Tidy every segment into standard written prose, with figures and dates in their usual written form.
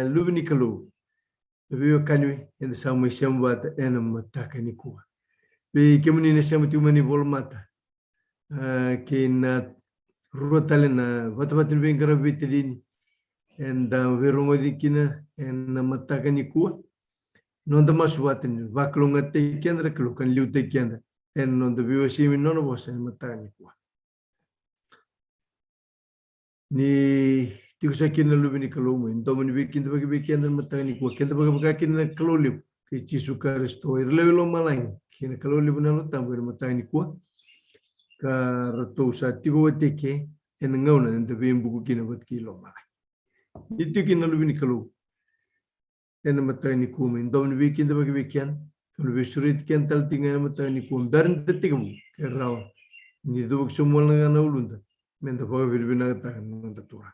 lubni kalu biyo kanwi en samu shamba en mataka ni kuwa be kemuni ne shamu tumani volmata kina rotale na watawatin be ngara bitidini en da verongo dikina en mataka ni kuwa non da maswatin vaklunga te kendra klukan liu te kendra en non da biyo shimi non bosa en mataka ni kuwa ni tikusa kina lubini kalumu indomani bikin da bagi bikin da mataka ni kuwa kenda bagi bagi kina kaloliu ke chisu karisto irlevelo malang kina kaloliu na lo tambo mataka ni kuwa ka rato sa tigo teke en ngauna en da bimbu kina bat kilo malang itu kina lubini kalu en mataka ni kuwa indomani bikin da bagi bikin kalau besurit kian tal tinggal mataka ni kuwa darin tetigamu kerrawa ni dubuk semua ngana ulunda menda baga birbina ta nanda tura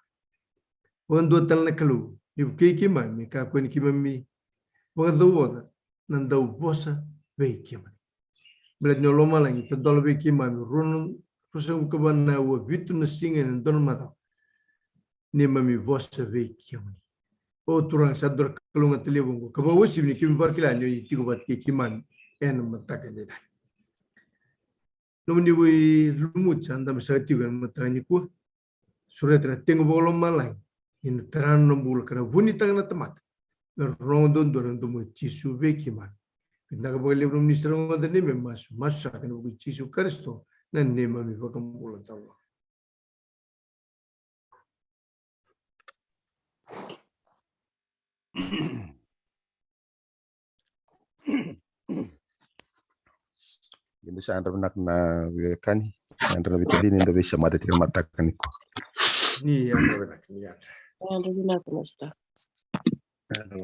wan do tal na kalu ibu ke kima mi ka ko ni kima mi baga do woda nanda ubosa be kima blad no lo malang ta dol be kima mi run fusa ko banna wa bitu na singen don mata ni mami bosa be kima o turang sador kalunga telebongo ka ba wosi ni kima barkila ni tigo bat ke kima en mataka ni dai Nomni wui lumut sanda misati gan matani ku suretra tengo bolom malai in teran nombul kana vuni tagna tamat rondon doran domo chisu vekiman naga bole brum ni serong da ne masu masu kana bu chisu kristo nan ne mami vakam bola tawa Hindi sa andra nak na kani andra bitadini ndo bisa mata tira mata kaniko ni andra nak ni andra nak masta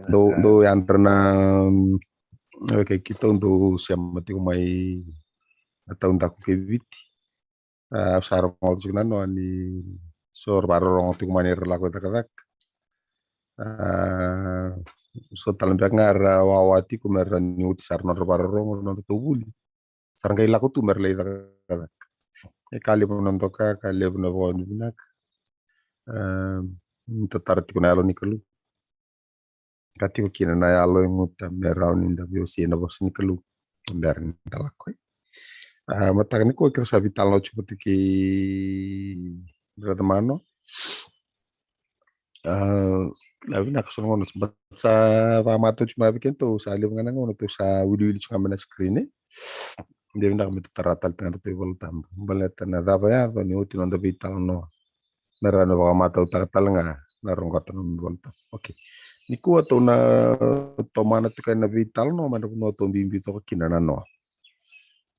do andra na okay kita ndo siamo tiko mai atau ndak ke viti sarong mo tiko nano ani sor barong tiko mani relako takadak so talang ngara wawati ko meran ni uti sarno barong no tubuli sarang kay laku tu merlei takadak kali menontoka kali menonton binak tatar tiko na alo ni kalu kati ko kina na alo muta meraun inda biosi na bos ni kalu berin talako mata ni ko kira vital no chupa tiki berada mano labi nak sono ngono sa pamato cuma bikin tu sa alim ngana ngono tu sa video cuma mana screen dia nak minta teratal tengah tu voltam baleta na daba ya ni uti no vital no merano pamato takatal nga narong kata no voltam okay niku atau na tomana tu na vital no mana no to bimbi to kinana no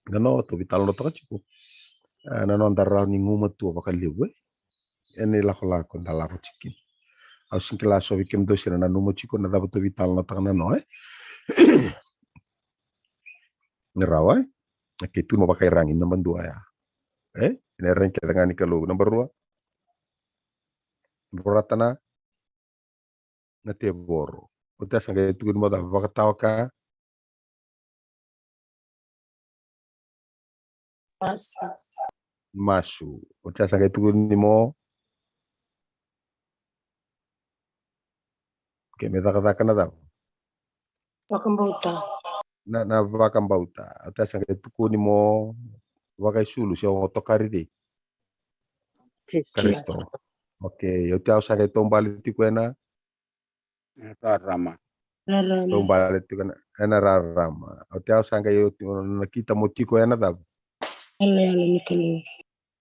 gano to vital no to chiku na no andara ni nguma tu apa kaliwe ene la kola ko dala ko chikin au sinkela so bikem do sira na numo chiku na daba to vital no takana no ngerawa okay tu mo pakai rangin nomor 2 ya ini rank dengan kalau nomor 2 beratana nate boro utas nga itu mo da bakataw ka masu utas nga itu ni mo ke me da kana da Wakambauta. na vakambauta utas nga itu ni mo wakai sulu si otokari de Kristo okay utas nga itu balik ti kuena Rama. Tombale tu kan ena rama. Otia sanga yo kita motiko ena da.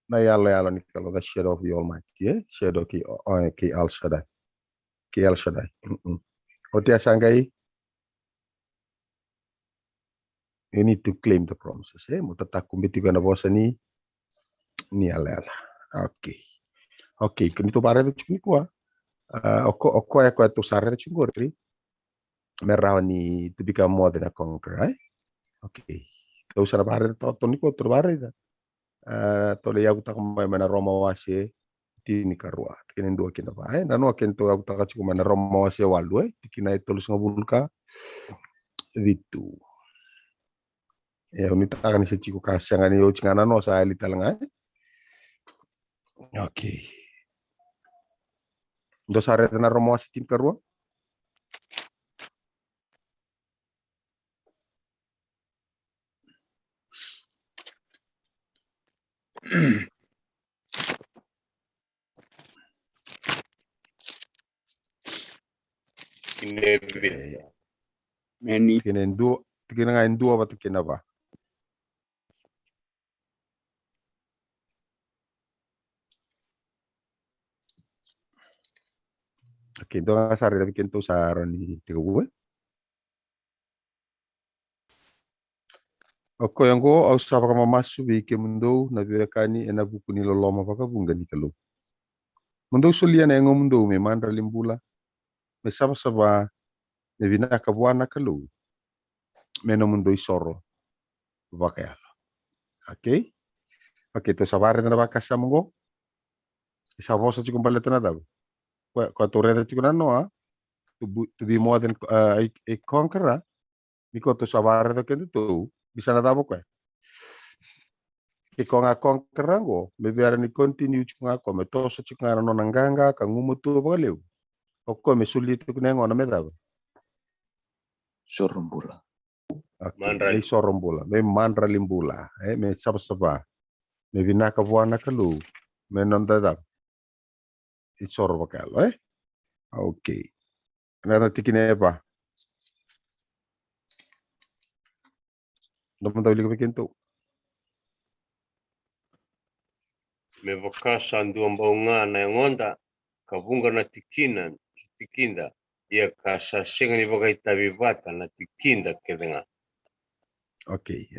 Na yalo nikalo the shadow of the Almighty, shadow ki Al Shaddai. Ki El Shaddai. Otia sanga you need to claim the promises. Mutata kumbiti kana bosa ni ala. Okay, kunito pare tu chukua. Oko ya kwa tu sare tu chungori. Merawani to become more than a conqueror, right? Okay. Kau sana bahari to ni ko terbari da. To le yagu tak mai mana Roma wase ti ni karua. Kenen dua kena ba. Nanu aken to yagu tak cukup mana Roma wase walu tikina itu lu ngabulka vitu. Ya unita kan isi ciku kasang ani yo cingana no sa ali talanga. Okay. Do sare na Roma wase tin karua. Okay. Many. Tikina nga indua ba tikina ba? Okay, ito nga sari tapi kento sa aron ni tigawe. Oko yang go au sa pa mamasu bi ke mundo na biakani ena buku ni loloma pa bunga ni kalu. Mundo sulia na ngo mundo me mandra limbula. Me saba me vina ka buana kalu. Me no mundo isoro. Bakaya. Okay? Okay, to sabare na bakasa mo. Isa mo sa chikum baleta na daw. Ko to reda chikuna no to be more than a conqueror. Miko to sabare to kendo to bisa na dabo ko. Ke ko nga conqueror go, me biara ni continue chunga ko me to so chunga no nanganga ka ngumu to ba leu. O ko me sulit ko nengo na me dabo. Sorombula. Okay, me sorombula, me mandra limbula, me saba me vinaka buana kalu, me nonda dabo. Isoro bakalo, Okay. Nada tikine ba? Não mandou ligar para me vakasa ndua mbaunga na ngonda kavunga na tikinda ia kasa senga ni vakaita vivata na tikinda kedenga. Okay,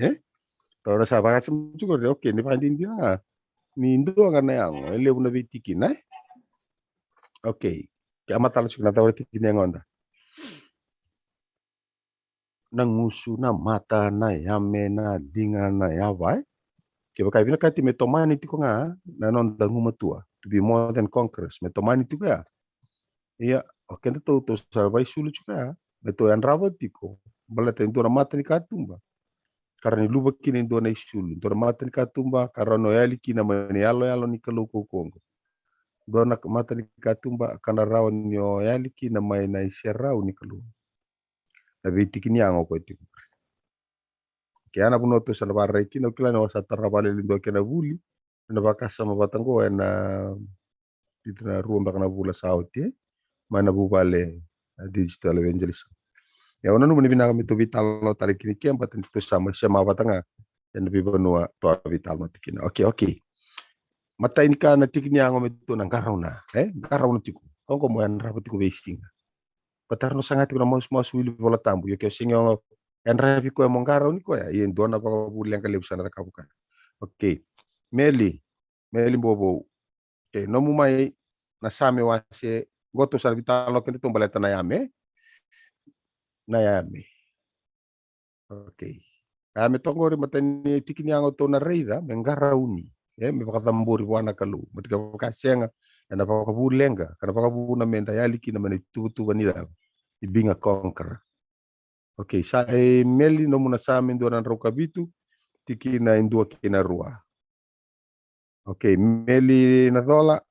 Toro sa baka juga okay ni pandin dia. Ni ndua ngana yang ele una bitikina. Okay. Kaya matala sugna tawar tikina ngonda. Nangusu na mata na yame na linga na yawai. Ke baka vina kati me tomani tiko nga na nonda ngumatua. To be more than conquerors. Me tomani tiko ya. Iya, okay na to sarbai sulu juga. Me to yan rabat tiko. Bala tentu na mata ni katumba. Karena luba kini ndo na isulu. Ndo na mata ni katumba. Karena no yali kina mani yalo ni kaluko kongo. Ndo na mata ni katumba. Karena rawan nyo yali kina mai na iserau ni kaluko. Na biti kini yango ko iti. Kaya na puno to sa nabaray kina. Kila na wasa tarabali lindo kina buli. Na bakasa mabatango ay na dito na ruang baka na bula sa auti. Mana bubale digital evangelism. Ya ona numu ni binaka mito vital no tali kini kiam paten to sama siya batanga yan nabi banua to vital no tikina. Okay. Mata ini ka na tikini yango mito nang garaw na. Garaw na tiku. Kung mo yan rapat tiku wasting. Patar no sangat ko na mas wili bola tambu. Yo kyo singo yan rapi ko yung garaw ni ko ya. Yan doon na buli ang kalibsan na kabukan. Okay. Meli bobo. Okay. No mo may nasami wasi goto sa vital no kini baleta na yame. Nayami. Okay. Kami tongori matani tikini yango to na reida mengarauni. Me pakatamburi wana kalu. Matika pakasenga na pakabulenga kana pakabuna menda yaliki na mani tubu nida. Ibinga conquer. Okay, sa meli no muna sa mendo na rokabitu tiki na indua kina rua. Okay, meli na dola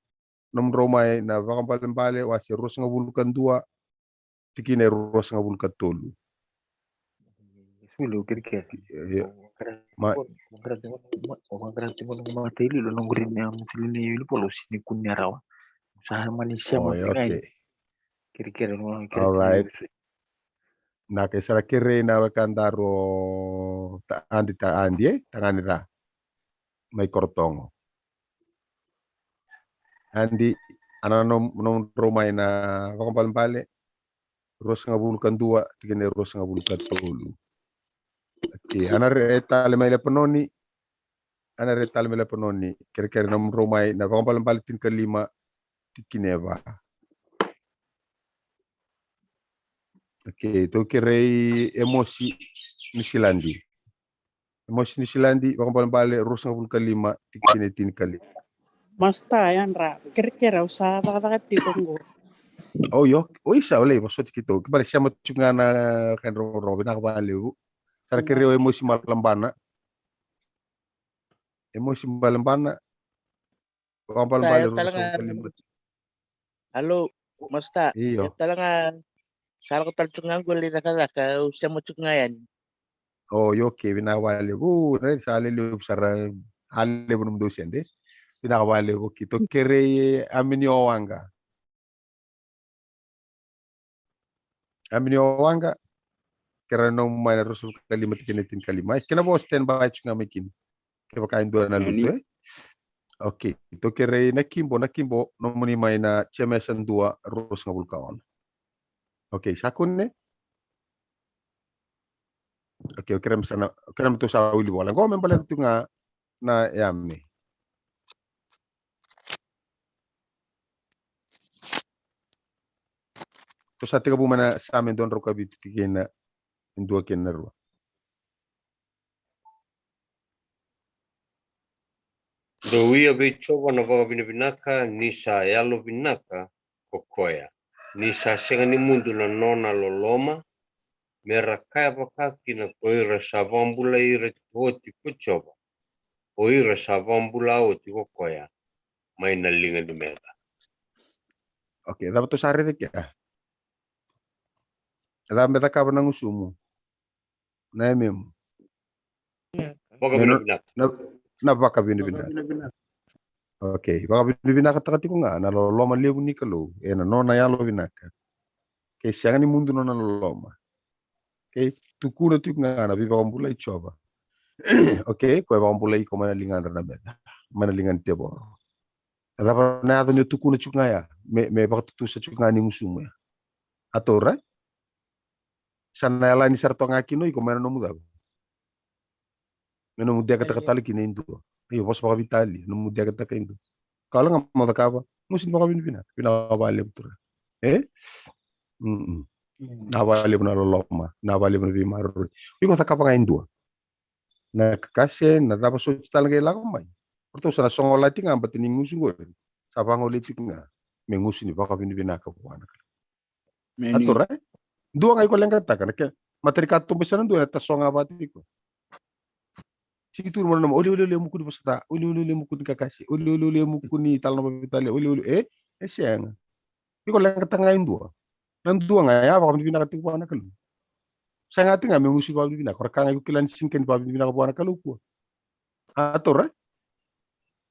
nom romai na vakambale wasi ros ngabulukan dua tiki na ros ngabulukan tolu. Sulu kira-kira. Ma Mangkarati mo ng mga tili lo nang green na mutilini yun polusi ni kunya rawa. Usaha manisya mo okay. Kira-kira mo Alright. Na kesara kere na wakandaro taandi tanganira may kortongo. Andi anano nom romay na vakambale ros ngabulukan dua tigene ros ngabulukan tolu. Okay, anareta lemay lepononi kere nom romay na vakambale tin kalima tikineva. Okay, to kirei emosi nisilandi. Emosi nisilandi vakambale ros ngabulukan lima tikine tin kali. Masta yan ra. Kira-kira usaha baka titunggo. Oh yo, isa oleh maksud kita. Kembali siya matchunga na kan Robin nakabaliw. Sa kiriyo emosi malambana. Emosi malambana. Vakambale ros ngabulukan lima. Halo, Masta. Iyo. Talaga, sara ko talchungan ko ulit nakalaka, usya mo chungayan. Oh, yo ke binawali. Na sa alilub sara Ale bunum do sende. Pinakawale ko kito kere aminio wanga. Aminio wanga. Kera no mana rusul kalimat kinetin kalima. Kena bawa standby cunga mekin. Kaya kain dua na Yani. lute. Oke, itu kere nakimbo no muni maina cemesan dua rus ngabul kawan. Oke, sakun ne. Oke, kerem sana, kerem tu sawili bola. Go membalik tu nga na yami. Terus hati kabu mana samen don roka bitu tikena dua kenerwa. Dowia bechowa na vaga binabinaka nisa yalo binaka kokoya. Nisa senga ni mundu na nona loloma. Mera kaya pakaki na koira savambula ira hoti kuchoba. Koira savambula oti kokoya. Maina linga di mera. Oke, dapat tu sare dik ya. Dapat beta kabar nangusumu. Na mem. Vaga binabinaka. Na baka binibina. Oke, baka binibina kata-kata ko nga na loloma lebu ni kalau. Na nona yalo binaka. Kaya siya ni mundo na loloma. Okay, tukuna tu nga na biba kambula ichoba. Okay, ko ba kambula iko manalingan na beta. Manalingan tebo. Dapat na ato ni tukuna chuk nga ya. Me baka tutusa chuk nga ni musumo ya. Atora. Sana yala ni sarto nga kino iko mana no muda. Meno mudia kata-kata lagi kini indo. Iyo bos baka vitali. No mudia kata indo. Kalau nga mo takaba, musin baka binibina. Pinakabali betul. Nawali mo na loloma, nawali mo na bimaru. Iko sa kapang indua. Na kakase na dapat so talaga ilang may. Porto sa songo lati nga batin ng musugo. Sa pangolitik nga, may musu ni baka binibinaka po anak. Ato ra? Dua nga iko lang kata kan. Materi kato besan dua ta songa bati ko. Sigitur mo na uli mo kuni basta, uli mo kuni kakase, uli mo kuni talno babitali, uli siya nga. Iko lang kata nga indua. Nandua nga ya baka binibina kati ko anak. Sa nga tinga may musi pa binibina, korka nga kilan singken pa binibina ko anak kalupo. Ato ra?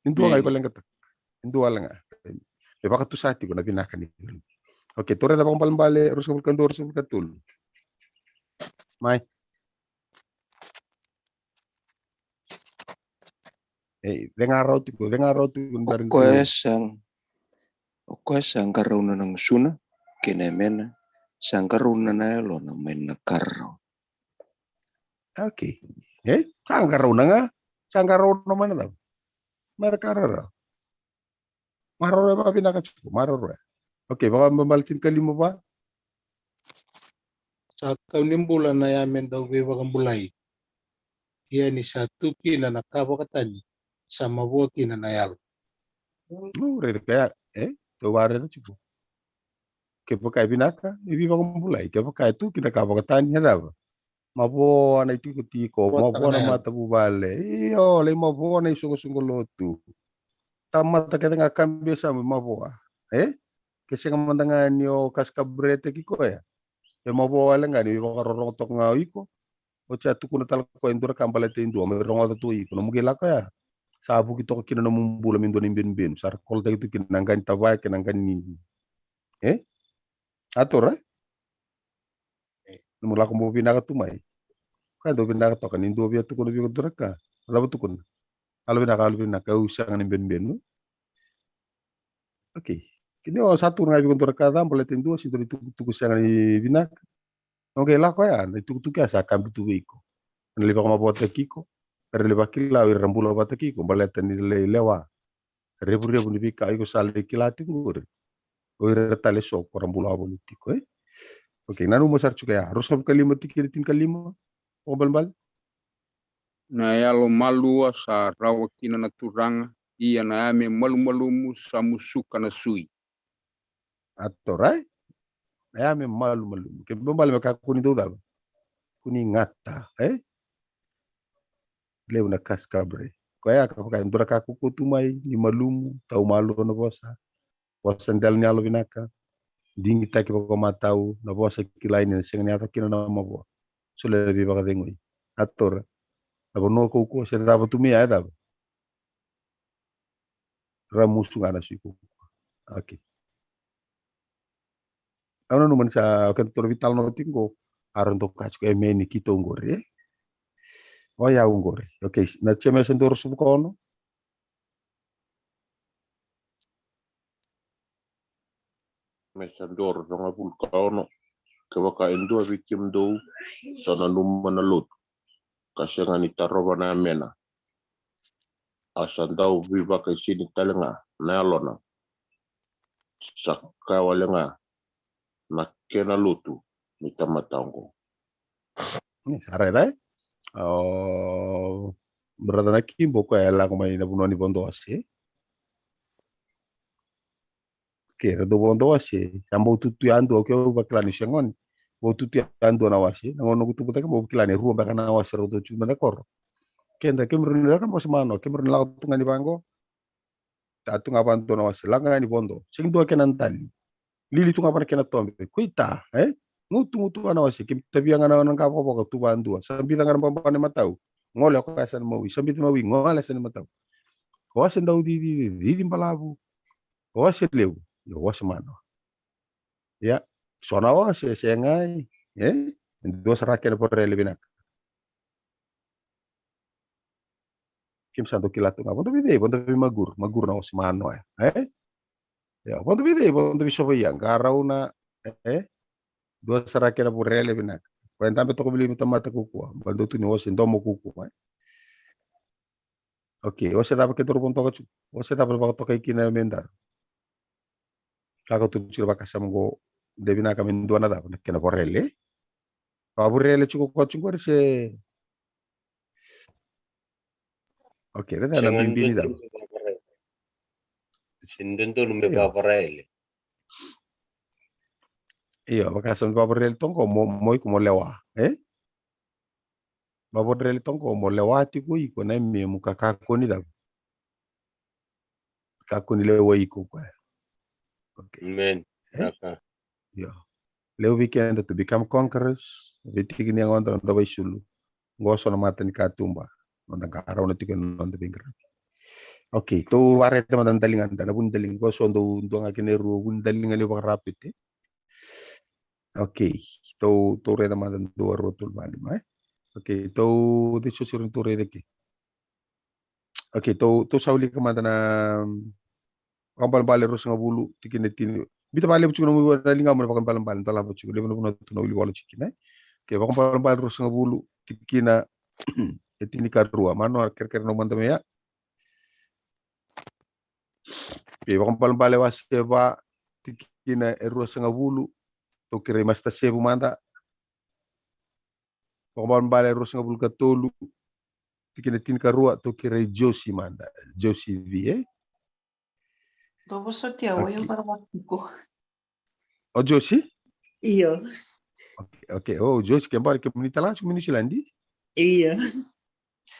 Indua nga iko lang kata. Indua lang nga. E baka tu sati ko na binakan ni. Okay, tore da bang palambale, rusul kandor rusul katul. Mai. Dengar tu barin Kwesang karuna ng suna, kinemena, sang karuna na lo na may nakarro. Okay. Sang karuna nga, sang karuna mana daw. Markarara. Maroro ba pinakachuko? Maroro. Okay, baka mabalitin kalimo ba? Sa kaunimbulan na yamin daw bibakang bulay. Iya ni sa tuki na nakabakatan sa mabuti na nayal. Redo kaya, tuwari na chuko. Kepo kaya binaka, ibibakang bulay. Kepo kaya tu kinakabakatan niya daw. Mabuo na itiko-tiko, mabuo na matabubale. Iyo, lay mabuo na isungo-sungolotu. Tama ta kita nga kambia sa mabuo. Kasi nga mandangan niyo kaskabrete kiko ya. Yung mabuo lang nga, hindi ba karorong nga iko. O siya tukuna talaga ko, endura kambalete indo, may rongo to iko. Namugila ko ya. Sabu kito ko kinanamumula mindo ng bin-bin. Sarkol tayo ito kinanggan tabay, kinanggan ni. Ato ra? Namula ko mo pinakatumay. Kaya do pinakato ka, nindo biya tukuna biya kudura ka. Alam tukuna. Alam pinaka, usang ng bin-bin. Okay. Kini satu nga biya kudura ka, balete indo, sito tuku siya nga ni binak. Okay, lako ya, itu kaya sa kambi tuwi ko. Nalipa ko mabuhat na kiko. Pero lipa kila, rambulo bata kiko, balete ni lewa. Rebu-rebu ni bika, ko sali kilati ko. Oire tale sok, rambulo abolitiko. Okay, nanu masar juga ya. Harus kalima tikiritin kalima. O balbal. Na yalo malua sa rawakina na turanga. Iya na ame malu-malumu sa musuka na sui. Ato, right? Ayame malu-malumu. Kebambal makakuni do daw. Kuni ngata, Leu na kaskabre. Kaya kapag endura kakukutumay ni malumu, tau malu na bosa. Bosa ndal nyalo binaka. Dingi taki ko matau na bosa kilay ni sing niya kina na mabo. Sule bi baka dengoy. Ator. Abo no ko sa dapat tumi ay daw. Ramusu ngana siku. Oke. Ano naman sa kantor vital no tingo aron to kachu emeni kito ngore. O ya ngore. Oke, na cheme sendoro subukono. Mesador zonga vulkano kewaka endo vikim do sana numa na lot kasenga ni taroba na mena asandau viva ka sini talenga na lona sakka walenga na kena lotu ni tamatango Ni sare dai. Oh, berada na kimbo ko ela ko mai na bunoni bondo ase. Kera do bondo ase. Sambo tutu ando ko baklani sengon. Bo tutu ando na wase. Ngono kutu puta ko baklani ruo bakana wase ro to chuma na kor. Kenda kemrun kan bos mano kemrun la tunga ni bango. Tatu ngabanto na wase langa ni bondo. Sing do kenan tali. Lili tunga pan kena tombe. Kuita, ngutu ana wase kim tabianga na nang kapo ko tu bandu. Sambi tangan pampane matau. Ngole ko kasan mawi. Sambi mawi ngole san matau. Wase ndau di palabu. Wase leu. Yo wase mano. Ya, sona wase sengai. Dua seraken por relevinak. Kim santo kilatu nga ponto vide magur na wase mano Ya, ponto bisobo yang karau na dua seraken por relevinak. Kwenta beto ko bili mata kuku. Bando tu ni wase ndomo kuku. Oke, wase dapat ketur ponto ka chu. Wase dapat ba to kay kinamendar. Kako tu chira bakasam go devina kami dua nada kena porele. Paburele chuko ko chungo se. Oke, reda na bimbini da. Sindendo nume paparele. Iya, bakasam paburele tongko moi ko lewa, Paburele tongko mo lewati ko iko na mi muka kako ni da. Kako ni lewa iko ko. Okay. Amen. Yeah. Leo weekend to become conquerors. Vitigini ang onda da sulu. Ngoso na mata ni katumba. Onda araw na tigan onda bingra. Okay, to ware te madan dalingan da bun daling ko so ndo nga kineru bun dalingan le rapid. Okay, to re da madan do rotul bali mai. Okay, to de susirun to re de ki. Okay, to sauli ka madan na kampal bale ros nga bulu tikinetini. Bita bale bucu no dalinga mo pakan balan tala bucu le no no uli wala cikina. Ke pakan balan ros nga bulu tikina etini karua mano ker no manda ya. Ke pakan balan wase ba tikina ros nga bulu to kire masta sebu manda. Pakan balan ros nga bulu katolu tikina tin karua to kire Josi manda. Josi vi Dopo sorteavo io ko. Oh Josi? Iyo. Okay. Oh Josi kembali ke menita langsung Silandi? Iya.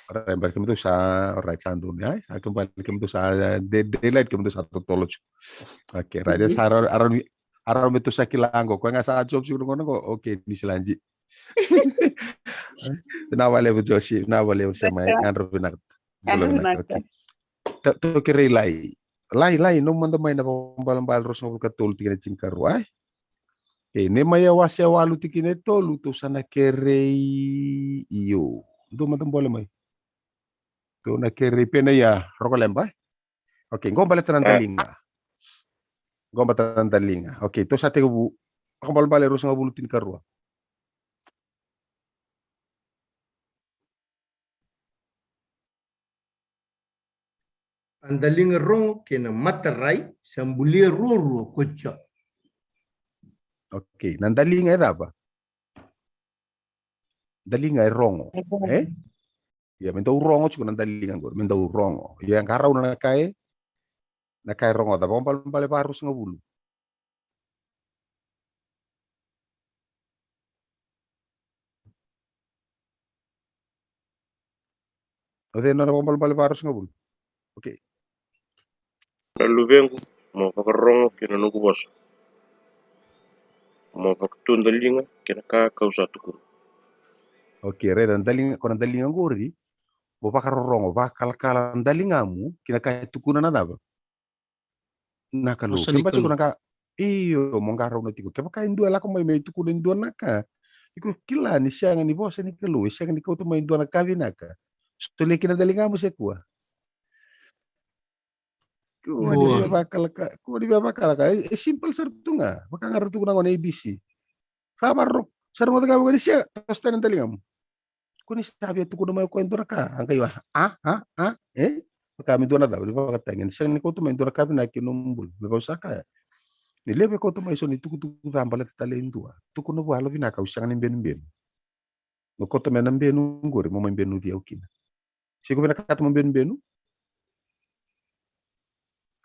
Orang balik kami tu sa orang candu ni, kembali kami tu sa daylight kami tu sa tolong. Okay, raja sa aron betul sa kilango. Kau nggak sa job sih ngono kok. Okay, di Selanji. Nawale Josi, nawale sama andro benak. Okay. Tu kira lai no manda mai na pambal ros no katul tikine cingkaru ai. Ne maya wase walu tikine tolu tu sana kerei iyo. Do manda boleh mai. Tu na kerei pena ya rokolemba. Oke, ngomba tenan dalinga. Ngomba tenan dalinga. Oke, tu sate bu pambal ros no bulu tinkaru. Andalinga rong kena matarai sambulia ruo kocha. Oke, nan dalinga ada apa? Dalinga rongo. Ya, menta rongo cukup nan dalinga gor, menta rongo. Ya karau na kai rongo da pambal parus ngabulu. Ode na pambal parus ngabulu. Oke. lalu vengo mo pakarongo kina nuku bos mo pakatun dalinga kina ka kausatu ko. Oke, dan dalinga kono dalinga gori bo pakarongo ba kalkalan dalingamu kina kai tukuna na daba. Naka lo. Osa Kempa nikalu. tuku naka iyo mongkaro no tiku. Kempa kain dua lako mai tuku den dua naka. Iku kila ni siang ni bosa ni kalu. Siang ni kau tu mai dua naka naka. Sole kina dalingamu sekua. Kau di Boa. bakal ka. Simple sertunga. Baka ngaruh tuku nangon ABC. Kabarro. Sarung ta kabu ni siang. Tos tanan dalingamu. Kuni sabi tuku na mai ko endora ka. Angkai wah. Kami dua nada. Liba katangin. Siang ni kau tu mai dua naka na kinumbul. Liba usaka. Ni lebe kau tu mai so ni tuku tambale talen dua. Tuku no wala bina ka usang ni ben. No kau tu mai benu ngore mo mai benu dia ukina. Sigo bina kata mo benu.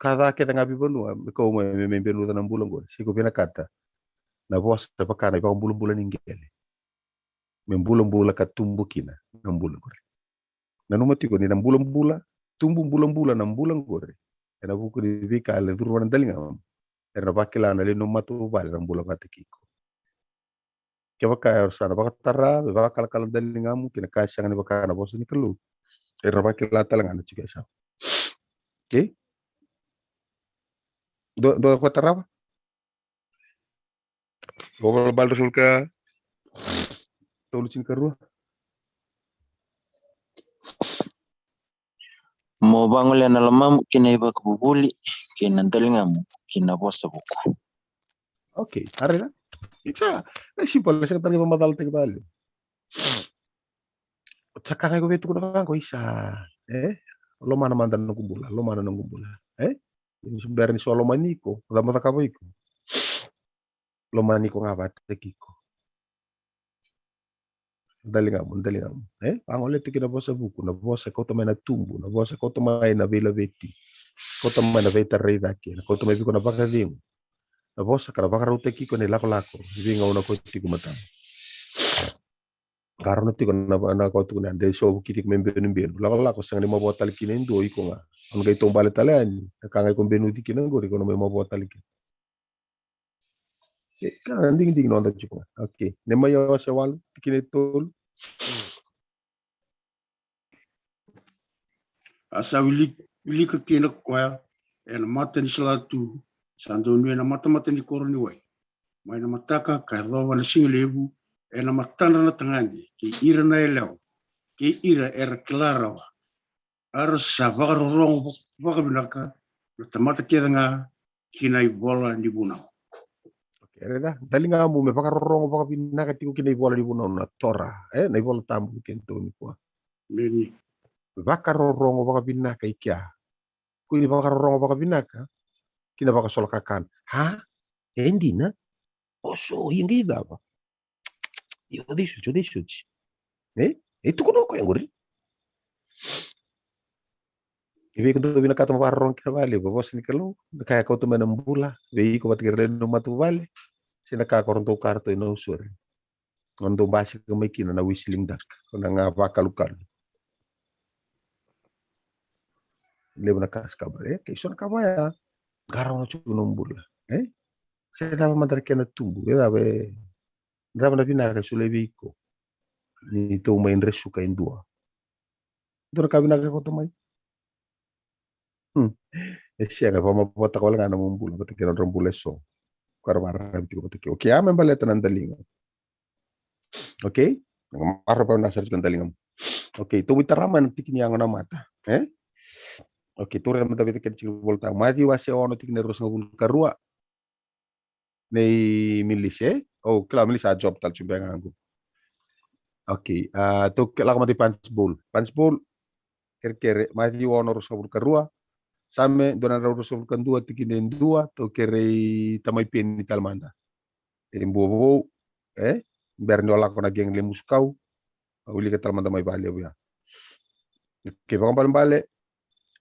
Kada kita ngabi benua, kau mai benu tanam bulan ngore. Sigo bina kata. Na bos tapakana pa bulan ingele. Membulan katumbu kina nam bulan ngore. Na numa tiko ni nam bulan tumbu bulan 6 bulan ngore. Ena buku di vika le turuan dalinga. Ena bakila na le numa tu bale nam bulan katikiko. Coba kaya sana baka tara, baka kala dalinga mu kina kasang ni baka na bos ni kelu. Ena bakila talangan juga sa. Okay? Do ko tara. Gobal bal resulka tolucin karua. Mo bangole na lamam kina iba kubuli kina dalingamu kina bosa buku. Okay, hari na. Isa, simple lang siya talaga mamadal tayo bali. Tsaka ko beto ko na ko isa. Lo mana mandan ng kumbula, lo mana ng kumbula. Yung sebenarnya ni soal lo maniko, dama ta kabo iko. Lo maniko nga ba tekiko. Dali nga mo. Ang ulit kina bosa buku, na bosa ko to may natumbo, na bosa ko to may na vela veti. Ko to may na veta rei daki, ko to may biko na baka dimo. Na bosa kara baka rute kiko ni lako. Ibi nga una ko tiko matang. Karena tiko na ko to na de so kiti membenu. Lako sang ni mabota likina ndo iko nga. Ang gay tombale talani, nakangay kong benuti kinanggo ko na may mabota liki. Kan ding no anda chuko. Okay. Nemayo sa wal tikinetol. Asa wili ka kina kwa na mata ni salatu sando ni na mata ni koroni wai mai na mataka ka rowa na singlebu na matana na tangani ki ira na eleo ki ira clara ar sabar rong baka binaka na tamata kira nga kinai bola ni bunau. Okay, reda. Dali nga mo me baka rorong baka binaka tiko kinai bola di bunau na tora. Na bola tambu kento ni kwa. Meni. Baka rorong baka binaka ikia. Kuni baka rorong baka binaka. Kina baka solakakan. Ha? Hindi na? Oso, yung gida ba? Yo diso. Itu kuno ko yung guri. Ibi ko to binaka to marrong kawali, bos ni kalu, kaya ko to manambula, ibi ko matigirlen no matubali. Sinaka ko ron to karto ino usure. Ngondo basi ko may kina na whistling duck, na nga bakalukal. Lebo na kaskabre, kay so nakabaya. Garaw na chuko nombula. Saya dapat madarke na tumbu, dapat na binaka sulebi ko. Ni to may resuka indua. Dora ka binaka ko to may. Siya ka pamapota ko lang namang bulo, pati kina rombuleso. Karabara ko pati ko. Okay, amen baleta ng dalingan. Okay? Ngamara pa nasa ng dalingan. Okay, tuwi taraman tikini ang na mata. Okay, turi naman tabi tikini volta. Mati wasi ono tikini ros ngabul karua. Nei milise. Oh, kala milisa job tal chumbang anggo. Okay, to kala mati punch bowl. Punch bowl kere mati ono ros ngabul karua. Same dona ros ngabul dua tikini dua to kere tamay pin ni kalmanda. Imbobo bernyola ko na geng lemus kau. Uli ka talmanda may bali ya. Okay, baka bale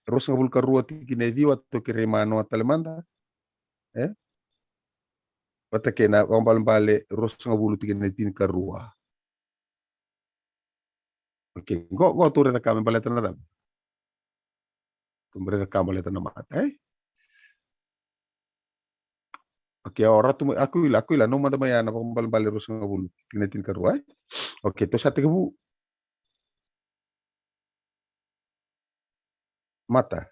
ros ngabul karua tikini diwa to kere mano talemanda. Patake na bale ros ngabulu tikini tin karua. Okay, go ture na kami baleta na dam. Tumbre na kami baleta na mata. Okay, ora tu aku ila no manda maya na bale ros ngabulu tikini tin karua. Okay, to sa tigabu mata.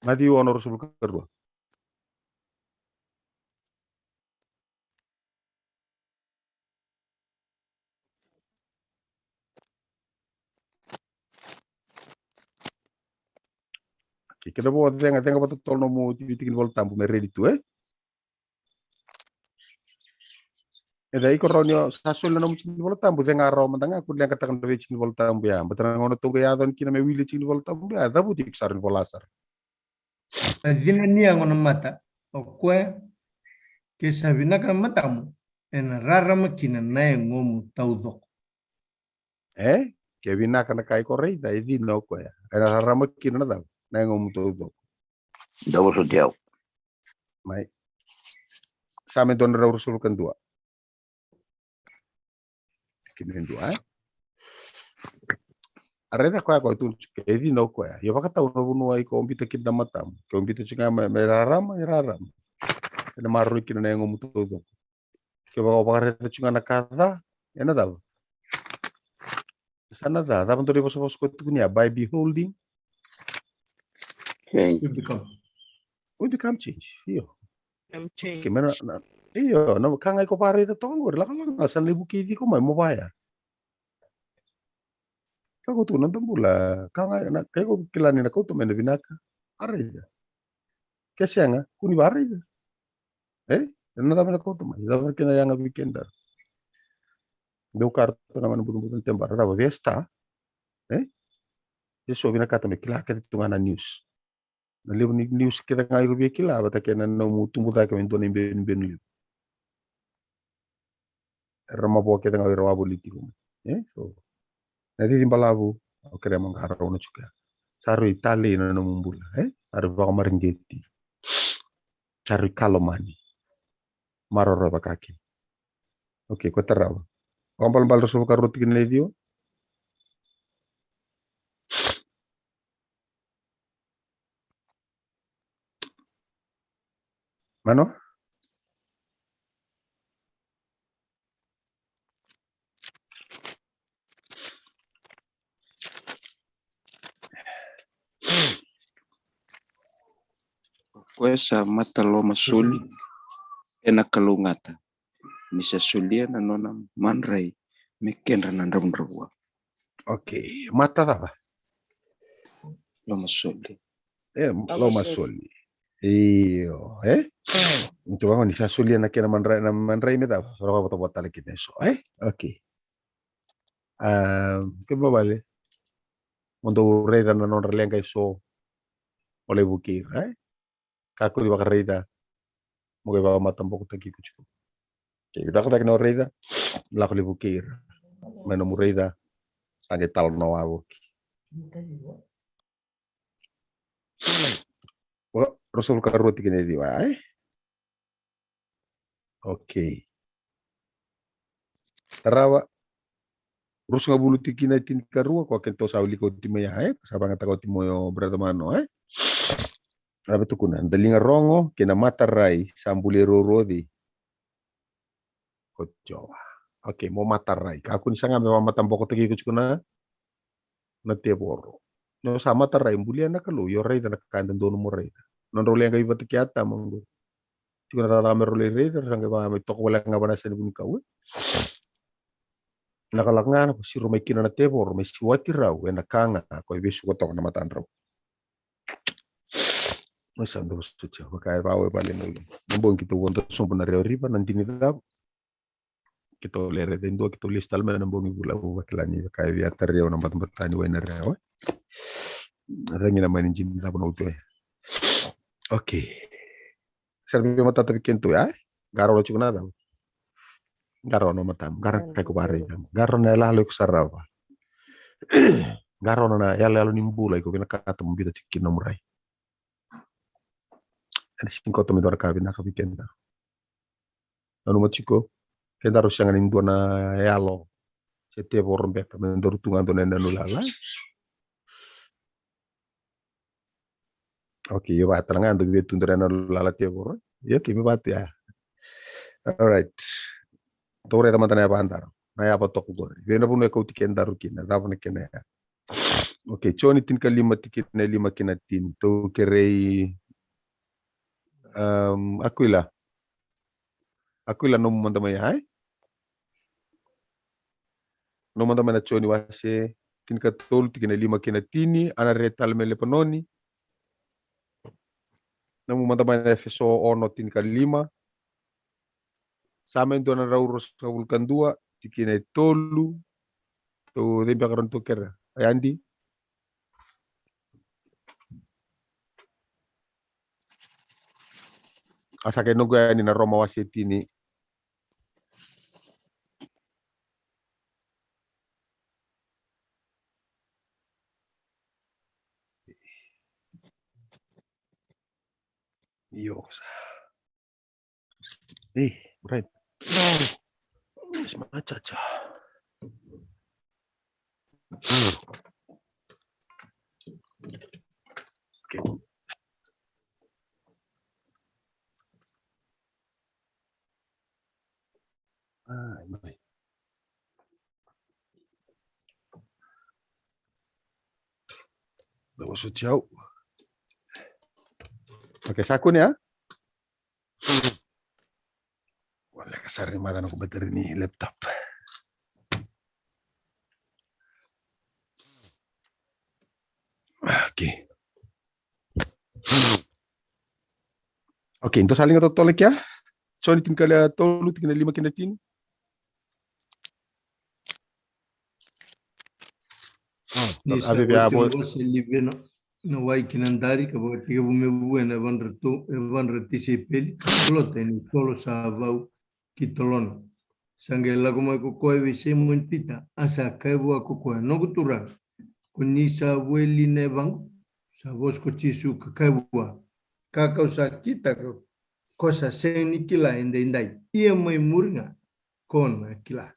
Ngati ono Rasul kedua. Kita bawa tengah batu tol nomu tibikin vol tampu meredi tu Eda iko ronyo sasul nomu cini vol tampu tengah ro mentanga aku liang katakan dewe cini vol tampu ya. Betul ngono tunggu ya don kina me wili cini vol tampu ya. Tabu tik sarin vol asar. Adina ni ang mata o kwe ke sabina kan matamu en rarama kina na ngomu taudok. Kevin na kana kai korei da idi no ko ya. Era rama kina na dal. Na ngomu todo. Dawa so diaw. Mai. Same don ra Rasul kan dua. Kini dua. Arreda ko tu edi no ko ya. Yo bakata uno buno ai ko ombita kidda matam. Ko ombita chinga me raram. Ena maru kina na ngomu todo. Ke ba arreda chinga na kada. Ena dal. Sana da bentuk di pos-pos tu ni by beholding. Would become change. Iyo. Gimana? Iyo, no kangai ko pare ito tong gue lah kan asal libu kiti ko mai mobaya. Kau tu nonton bula, kangai na kayak ko kilani na ko tu main binaka. Are ya. Kesianga, kuni bare ya. Nada na ko tu mai. Dapat kena yang weekend dar. Deu kartu naman budung-budung tembar. Dapat besta. Yeso binakata me kila kete tungana news. Na leo ni news kita ngai rubi kila bata kena no mutumbu ta kemi ntoni ben. Rama po kita ngai rawa politiko. So. Nadi timbalabu okere mangara ono juga. Saru Itali no mumbula, Saru ba maringeti. Saru kalomani. Maroro bakaki. Oke, ko tarawa. Kompal Rasul karut kini dio. Mano? Kwesa mata lo masuli ena kalungata. Nisa sulia na nona manrai mekenra na ndabundrawa. Oke, mata apa? Lo masuli. Lo masuli. Iyo, Itu bang nisa sulia na kena manrai meta. Berapa botol lagi neso, Oke. Kemana balik? Untuk reda na non reliang kay so oleh bukir, Kaku di bakar reda. Moga bawa matam pokok tagi kucu. Udah kita kena reda, belakang bukir. Menemu reda, sangat tal no awu. Rasul karut kini dia, Oke. Tarawa. Rus nga bulu tiki na tin karua ko kento sa uli ko timo ya pasabang ta ko timo yo brother mano Sabi to kunan dalinga rongo kina mataray sambulero rodi ko jowa. Okay, mo mataray. Ako ni sanga me matambo ko tigi ko kuna na teboro. No sa mataray bulia na kalu yo ray na kandan dono mo ray. Non role nga iba tikyata monggo. Tiko na tata me role ray nga ba me toko wala nga ba na sa ni kawe. Nakalakngan ako si rumay kina na tebor, may siwati raw, nakanga ako, ibisu ko to na mataan raw. Masando sa siya, makaya bawe bali no. Nambong kito wonto sumpo na riba, nandini daw. Kito lere din do, kito listal man nambong ibula mo bakilani, kaya viatar yaw ng batang-batani way na raw. Rangi naman yung jinin tapon uto Okay. Serbi matatabi kento garo lo chukuna daw. Garo no matam, garo kay kubari jam. Garo na lalo ko sarawa. Garo na yalo nimbulay ko kinakatamo bita tikin no muray. Ani singko to midor ka binakabikenda. Ano mo chiko? Kenda ro siyang nindo na yalo. Sete borombe pa mendor tungan to nenda no lala. Okay, yo bata nga ando bitundre na lala te bor. Yo kimi bat ya. All right. Tore teman-teman apa antar, naya apa toko gore. Benda pun aku tiken daru kina, dapat kena. Oke, Choni tin kalima tikit na lima kinatin. To kerei Aquila. Aquila no manda mai hai. No manda mai na Choni wase tin katol tikina lima kinatini ana retal mele panoni. No manda mai na Efeso ono tin kalima. Sama ito na rauros kawulkan dua tikina tolu. To debia karon to kera. Ayandi. Asa que no gani na Roma wasetini. Dios. Right. Machacha. Okay. Ay. Luego su chao. Oke, saku nih ya. Wala kasar ni mata ko battery ni laptop. Oke. Oke, então saling atau tolek ya. Choni tin kala tolu tin lima kinatin. Ni sa wasi libena na wai kinandari ka ba tiga bume buena van retisi peli lote ni tolo sa vau kitolona. Sange lago mai ko koe vise mun pita asa kai bua ko koe no gutura. Kuni sa weli ne bang sa vos ko chisu ka kai bua. Kakau sa kita cosa seni kila indai. Ia mai muringa kona kila.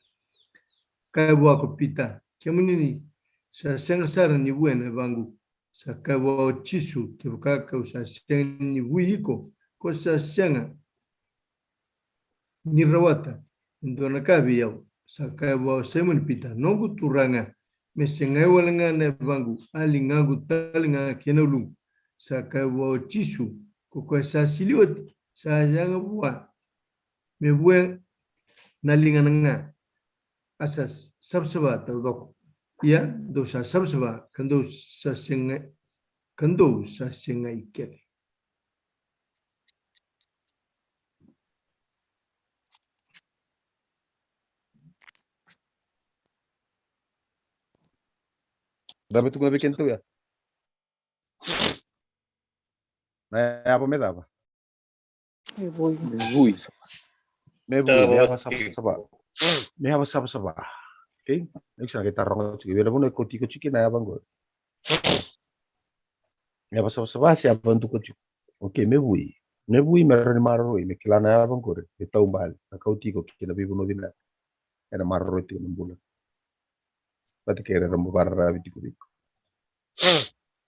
Kai bua ko pita. Kemunini sa sengasara ni buena bangu. Sa kai bua chisu ke kakau sa seni buiko ko sa senga ni rawata. Ndona kabi yau sa kai bua semun pita no guturanga. Mesengai walenga ne bangu ali ngagu talinga kenolu. Sa kai bua chisu ko sa siliot sa janga bua me bue nalinga nga asas sabsaba tawdok ya do sa sabsaba kando sa singa iket Dapat tu bikin tu ya. Nah, apa me dava? Me voy. Me hava saba. Okay? Next na kita rongo chiki. Pero mo ko tiko chiki na abang go. Me hava saba si abang tu ko chiki. Okay, me vui meron maro me kilana abang go. Ita umbal. Na kau tiko kina bibu no dina. Era maro ti ng bulan. Pati kere rambo barra bitiko diko.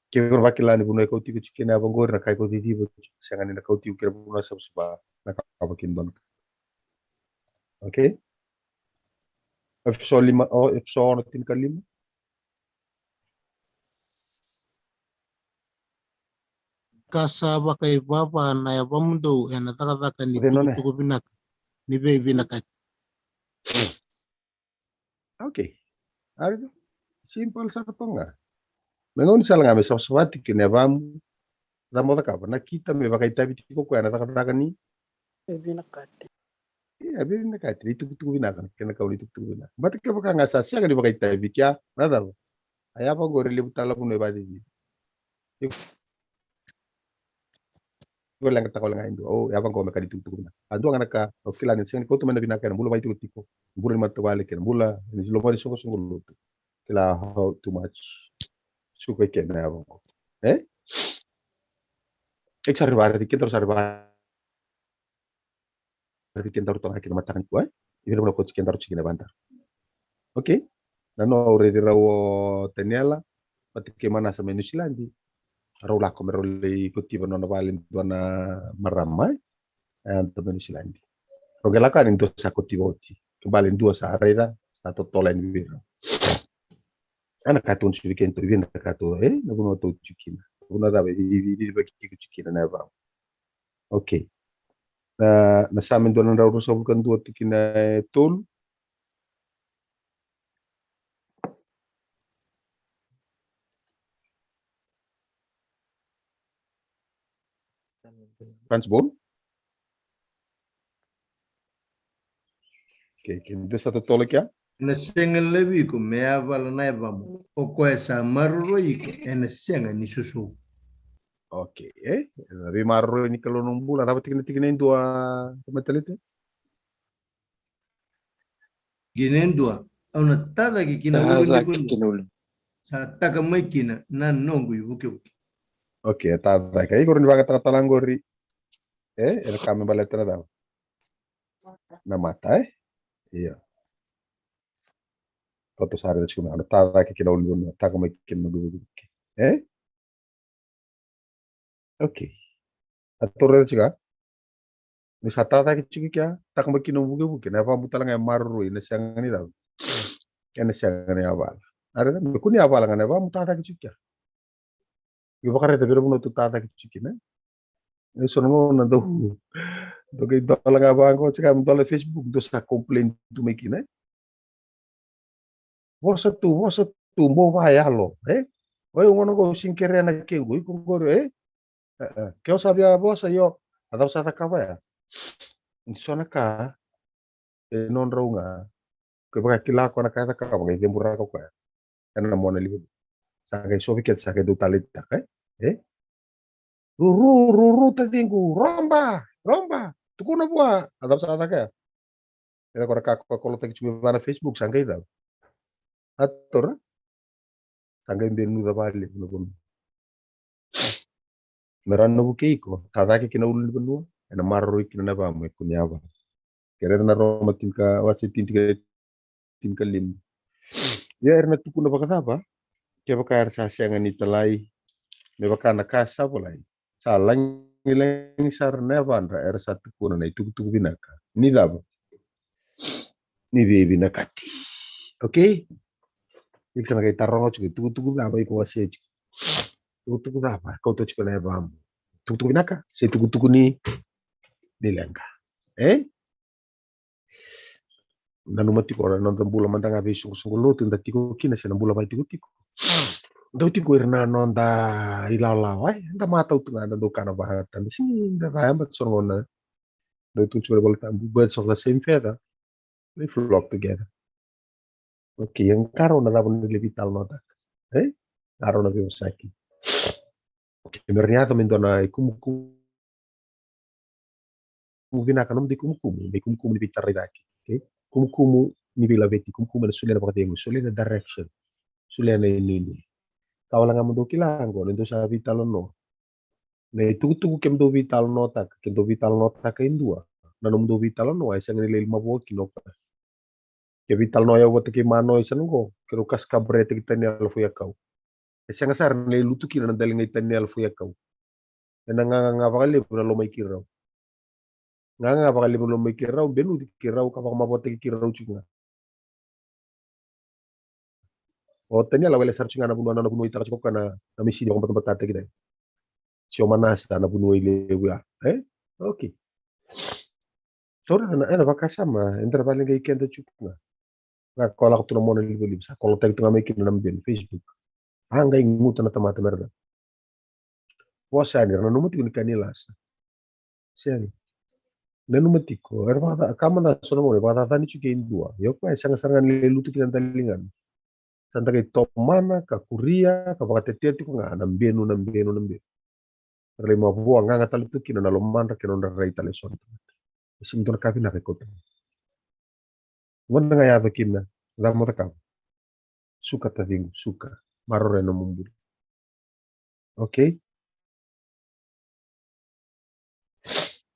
Kira wakilani puno kau tiko chiki na abang go na kai ko titi bo. Sangan na kau tiko kira puno saba na kawakin don. Okay? Efeso 5 Efeso 5. Kasaba kay baba na ya bamundo na taka ni tuko binak ni be binakat. Okay. Ari simple sa katonga. Mengon sala nga sa swati kinevam da moda ka na kita me bakai tabi ko ko na taka ni. Binakat. Iya, birin na itu binakan kena kau itu binakan. Berarti kalau kan nggak sah kan dipakai tabi kia, nada. Ayah apa gue relibu tala pun nebati di. Gue lang kata kalau nggak itu, oh, apa gue mereka ditutup bina. Adu anak ka, oke lah, nisian kau tuh mana binakan, bulu bayi itu tiko, bulu lima terbalik kan, bula, ini lupa di sungguh lutu. Kila how too much, suka kena apa? Eksar berarti kita harus berarti kita harus tahu kita matakan kuai, ini udah coach kita harus kita bantar. Oke, nano already rawo tenela, pati ke mana sa New Zealand. Raw la come rolle ikuti non valin dona maramai and to New Zealand. Rogela kan into sa kutivoti. Kebalin dua sa areda satu tolen biro. Ana katun weekend to vinda kato na kuno to chukina. Kuna da di baki chukina na ba. Okay. Na sa amin doon ang raw sa bukan duwa tikina tol. Franz Bol. Okay, kinda sa totoo kya? Na senga lebi ko mea vala na evamu. O koe sa maruro iko ena senga ni susu. Okay, Nabi marro ni kalau numbula dapat tikina dua matalite. Ginendua au na tada ki kina ulu Tada ni ki kina ulu. sa taka mai kina na nongu yuke uke. Okay, tada kai korun baga tatalangori. Kami baletera daw. Na mata iya. Foto sari da chuma na tada ki kina ulu na taka mai kina nugu. Okay. Atur juga. Misata ta ki kya taka mai kina buke na fa mutalang marro ina sangani daw. Ina sangani abal. Ada kan kuni abal ngane ba mutata ki kya. Ibu kare te biro tu tata ki kina. Eso no na do. Do ke dola nga ba ko tsaka dola Facebook do sa complain tu mai kina. Vosa tu mo ba ya lo. Oi ngono go sin kere na ke go ko go que eu sabia vossa yo ada sa ta ka ba. Sona ka non raunga. Ke ba kila ko na ka ta ka ba ke mura ko ka. Ana mo na libu. Sa ke so ke sa ke do talita Ruru tatingu romba. Tukuna bua ada sa ta ka. Ela ko ka ko lo ta ki na Facebook sangay daw. Ator sangay benu da bali no kun. Meranno bukeiko tada ke kina ulu benu ena marro kina na ba mo kunyaba. Kere na roma tinka wasi tinka lim. Ya erna tukuna bakata ba. Ke baka sa siangan italai. Me baka na kasa bolai. Salang ngilang sar nevan ra er satu kuna na itu binaka. Ni daba. Ni bebi nakati. Okay? Iksa na kay tarong chuki tugu daba iko wasi. Tugu daba kau to chika na ba. Tugu binaka. Se tugu ni nilenga. Nanu mati ko na bula mandanga be sungu lutu nda tiko kina se na bula mai tiko. Dau tiko irna nonda ilala wai nda mata utunga nda dokana bahatan sini nda ramba songona. Do tu chule bolta birds of the same feather. They flock together. Okay, yang karo na dabon nile vital nota. Karo na biosaki. Okay, merniato mendona ikumuku vinakanom di kumukumu ni vitar ridaki. Okay? Kumukumu ni bila veti kumukumu na sulia na pakatemo, sulia na direction, sulia na inini. Kawala nga mundo kilango, nendo sa vital no. Na tugu kem do vital nota, kem do vital nota ka indua. Nanom do vital no, ay sang nilil mabuki no pa. Ke vital no ya wata ke mano isa no, kero kas kabrete kita ni alfu ya kau. Isa nga sar nilil lutu kina na daling kita ni alfu ya kau. Na nga bakali na lo may kiraw. Nga bakali mo lo may kiraw, benu di kiraw kapag mabote ki kiraw chunga. O tanya la wala searching na bunuan na bunuan ita ko kana na misi ko tempat tate kita. Sio manas na bunuan ile ya. Okay. Tora na baka sama, entra paling kay kenda chukna. Na kola ko tuno mo na libo sa kola tag tunga may kinam bin Facebook. Hanggang ngutan na tamata merda. Wasa ni na numati ko ni kanilas. Siya. Nanumati ko, baka kama na sono mo baka tani chuke indua. Yo pa sangasangan lelutu kinandalingan. Santa kay tomana ka kuria ka baka teteti ko nga nambenu. Rele mabuwa nga talutu kina na lomanda kina na raita leson. Sinto na kapi na rekota. Wanda nga yato kina, damo ta kapi. Suka tadingo, suka. Marore no mumbul. Okay?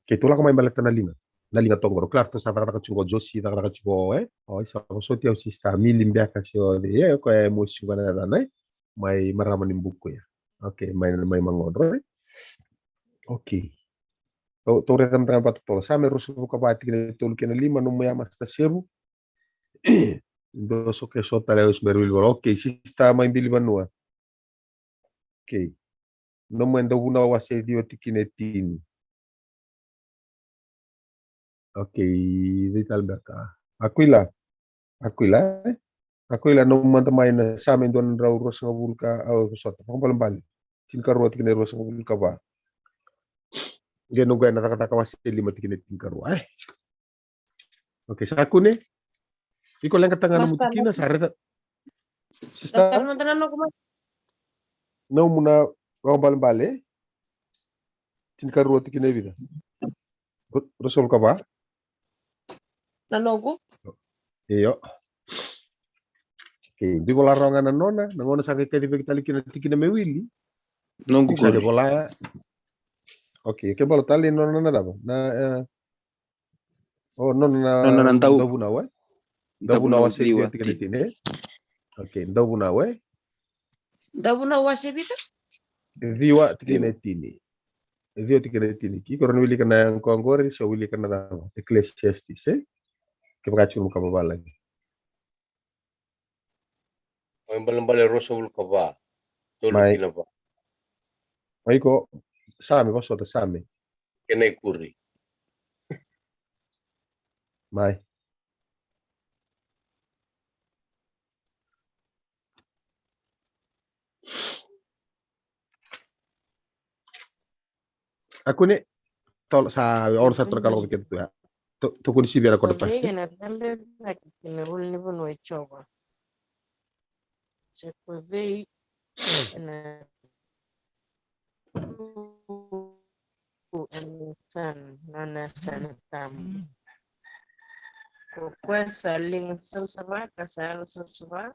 Kay tulak ko may balata na linga. Nalinga tongoro. Claro, to sa taka chungo josi, taka chungo isa ko soti au sista milim biaka sio de ko e mo suga na na may maraman ng buko ya. Okay, may mangodro. Okay. To retam tanga pato sa me rusu ko ba tigre tul kina lima no maya masta sebu. Doso que sota leus berwil. Ok, sistema imbili manua. Ok. No mwendo una wase dio tikinetini. Ok, vital baka. Aquila. Aquila no manda maina samen don rau rosa vulka au sota. Pang bali. Sin karua tikine rosa vulka ba. Dia nunggu na taka wase 5 tikinetin karua. Ok, sa aku ne. Iko lang katanga na mutikina sa reta. Sista. No muna pang bali. Sin karua tikine vida. Rosol ka ba? Nanogo? Iyo. Okay, di bola ronga na nona, nangona sa kay kadi tali tikina mewili. Non Ika de gugol. bola. Okay, ke bola tali nona na daba. Na oh nona na Non nan tau. dabu na wa. Dabu na wa se diwa. tikina tine. Okay, dabu na wa. Dabu na wase bita? Diwa tikina tine. Diwa tikina tine. Ki koron wili kana ang kongori so wili kana daba. Ecclesiastes ke bakachu mo kababala. Ang balambale rosa vulka ba. Tolu Mai. kina ba. Mai ko same posso da same. Kenai kuri. Mai. Aku nih tol sa orang satu kalau begitu ya. Tu kondisi biar aku Kwa pasti. vile natembea kimerudi nivo noichoka. Sekwevei na enisan na sanitamu. Kwa saling sausaba kasalo sausaba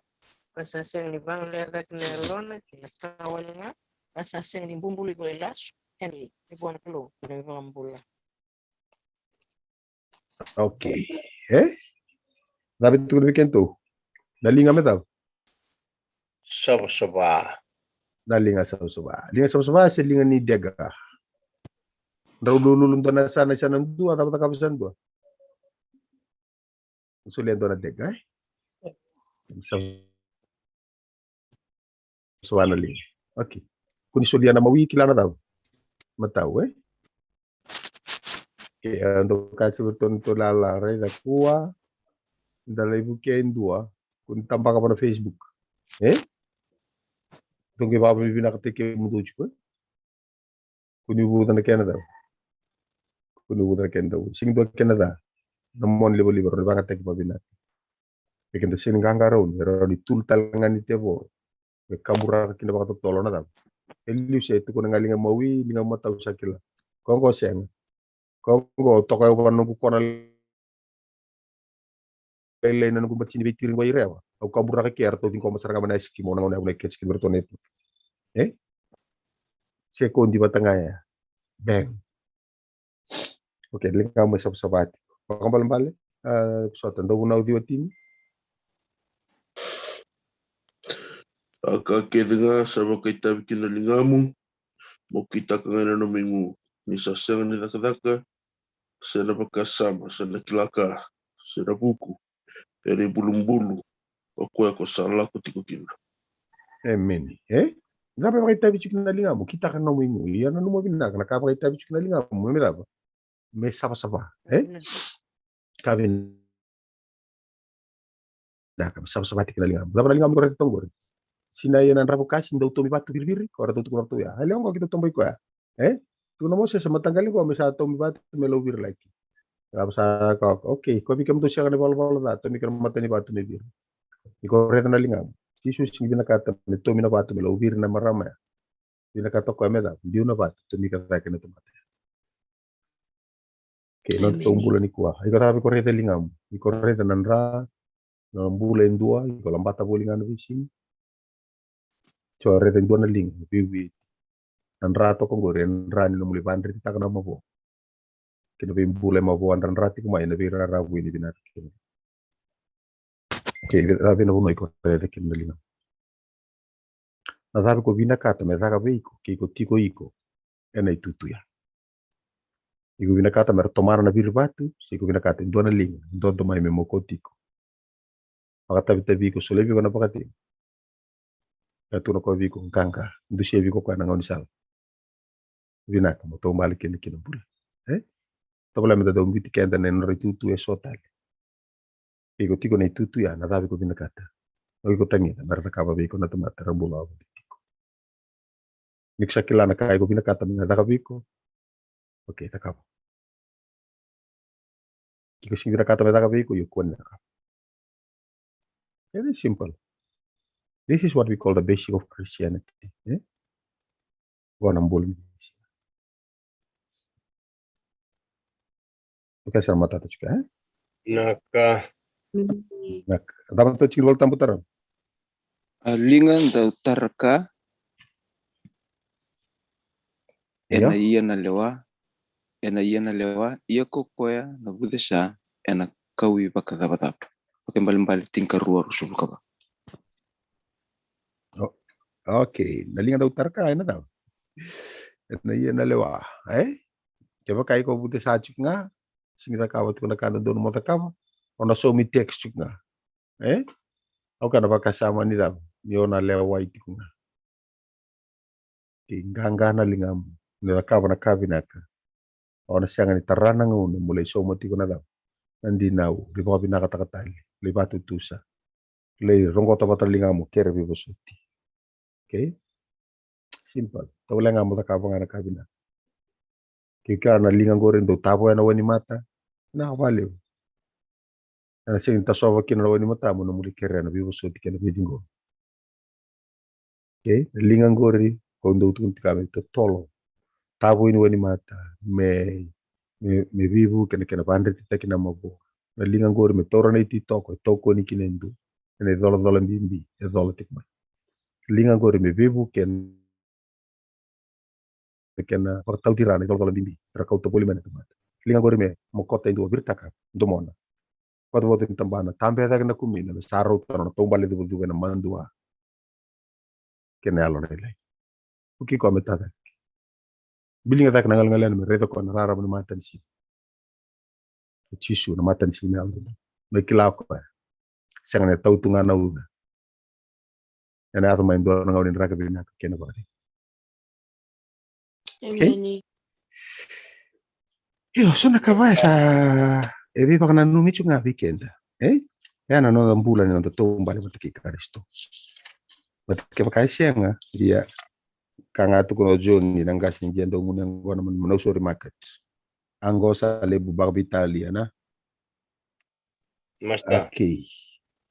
kasaseng ni bang ledak nelona kinakawan nga kasaseng ni bumbuli ko ilash eni ibuan kelo ni bambula. Okay. Dapat tu weekend tu. Dalinga metav. Saba. Dalinga sama-sama. Linga sama-sama si linga ni diaga. Dulu na sana dua atau tak kapisan dua. Sulian na diaga. Sama ling. Okay. Kuni sulian na mawi kilana daw. Mataw Okay, untuk kasi bertonto lalare da kuwa dalay bukiain dua kun tampak apa na Facebook. Tunggu babu ni binakatike mo tuju ko. Kuni buta na Canada. Kuni buta na Canada. Sing do Canada. Namon libo bakatike pa binak. Bikin sin gangaron ero di tultal ngani tebo. Be kamura kina bakato tolo na dam. Eliu se tu kun ngalinga mawi linga mataw sakila. Kongo sen. Kongo tokayo ko nung kukona lele na nung batini bitirin wa irewa. Au kabura ka kerto din ko masarga mana eskimo na ngone ketski bertonet. Sekundi batangaya. Bang. Oke, linga mo sabati. Pakambal bale. Sotan do una audio tini. Aka kedenga sama kita bikin lingamu. Mau kita kengana no minggu. Nisa sengan ni daka sana bakasama, sana kilaka, sana buku. Eri bulu-bulu. Ako salah ko tiko kina. Amen. Ngapain kita bikin lingamu? Kita kan no minggu. Iya na numo binak. Nakapa kita bikin lingamu? Memang apa? Me sapa-sapa. Kawin. Nah, sapa-sapa tikin lingamu. Dapat lingamu ko tonggor. Sinaya nan rabu kasi ndaw tomi batu birbiri ko rato tukuna to ya. Hali ko kita tomboy ko ya. Tu namo sa matanggali ko may sa tomi batu melo bir lagi. Ngap sa ko okay, ko bikam to siya kan bal da tomi kan matani batu me bir. Iko reta na lingam. Sisu sing binakata me tomi na batu melo bir na marama. Binakata ko me da biu na batu tomi ka ta kan to mate. Okay, non tombula ni kuah. Iko tabi ko reta lingam. Iko reta nanra nambula indua, iko lambata bolingan bising. Chore den dona ling biwi an rato ko gore an rani no muli bandri ta kana mabo kino be mbule mabo an rati ko mai na be rara wini binat ke da be no ko de kin ling na da ko bina kata me da be ko ki ko tiko iko ena tutu ya iko bina kata mer tomar na bir batu si ko bina kata dona ling don to mai me moko tiko Pakatabi-tabi ko sulebi ko na pakati. Katuno ko vi ko kangka. Ndu shevi ko kana ngoni sal. Vinaka mo to mali kene bula. Tabula mi da mbiti kenda ne no tutu e sotale. Iko tiko ne tutu ya na davi ko vinakata. Iko tangita barata kaba biko na tamata rambula ko tiko. Niksa kilana kai ko vinakata mi na biko. Oke, takapa. Kiko sing vinakata me biko yo kon na. Very simple. This is what we call the basic of Christianity. Wanambul. Okay, sama tata juga. Naka. Nak, dapat tu cingol tamputaran. Alingan daw tarka. Ena iya na lewa. Iya ko koya na budesa. Ena kawi bakadabadab. Pakai balik tingkar ruar usul kaba. Okay, nalingan daw tarka ena daw. Ena iya na lewa. Coba kai ko budesa cik nga. Singita kawat ko na kanan doon mo takama. Ona so mi text cik nga. Au kana bakasama ni daw. Ni ona lewa iti ko nga. Ganga na lingam. Nilakawa na kabinaka. Ona siyang ni tarana nga mulai so mo tiko na daw. Nandi naw. Di ba binakatakatali. Liba tutusa. Lay rongo tapatalingam mo. Kere bibo suti. Okay? Simple. Tawala nga mo takawa nga na kabinaka. Kaya na lingang gorin do tabo na wani mata. Na valeu. Ana sing tasova kina wani mata mo na muli kere na bibo suti kena bidingo. Okay? Lingang gori kondo tunti kami to tolo. Tabo ini wani mata. Me bibu kena bandre tita kina mabo. Na lingang gori me tora na iti toko ni kina indu. Ene dola bimbi. E dola tikma. Lingang gori me bibu kena portal tirana dola bimbi. Rakau to poli mana tempat. Lingang gori me mo kota indu birtaka domona. Watu tambana tambe da na kumina na saro tono tombale do budu na mandua. Kena alo nele. Uki ko metada. Bilinga dak nangal ngalen me redo ko na rara mo matan si. Chisu na matan si na aldo. Me kila ko. Sanga tau tunga na uda. Ena ato main do na ngawin raga bina kena bari. Okay. Io sono cavai sa e viva con un amico nga weekend. E ana no mbula ni ndo tombale matiki karisto. Matiki pakai senga dia kanga tu kono joni nanga sinje ndo nguna ngona no sori market. Angosa lebu barbitalia na. Masta. Okay.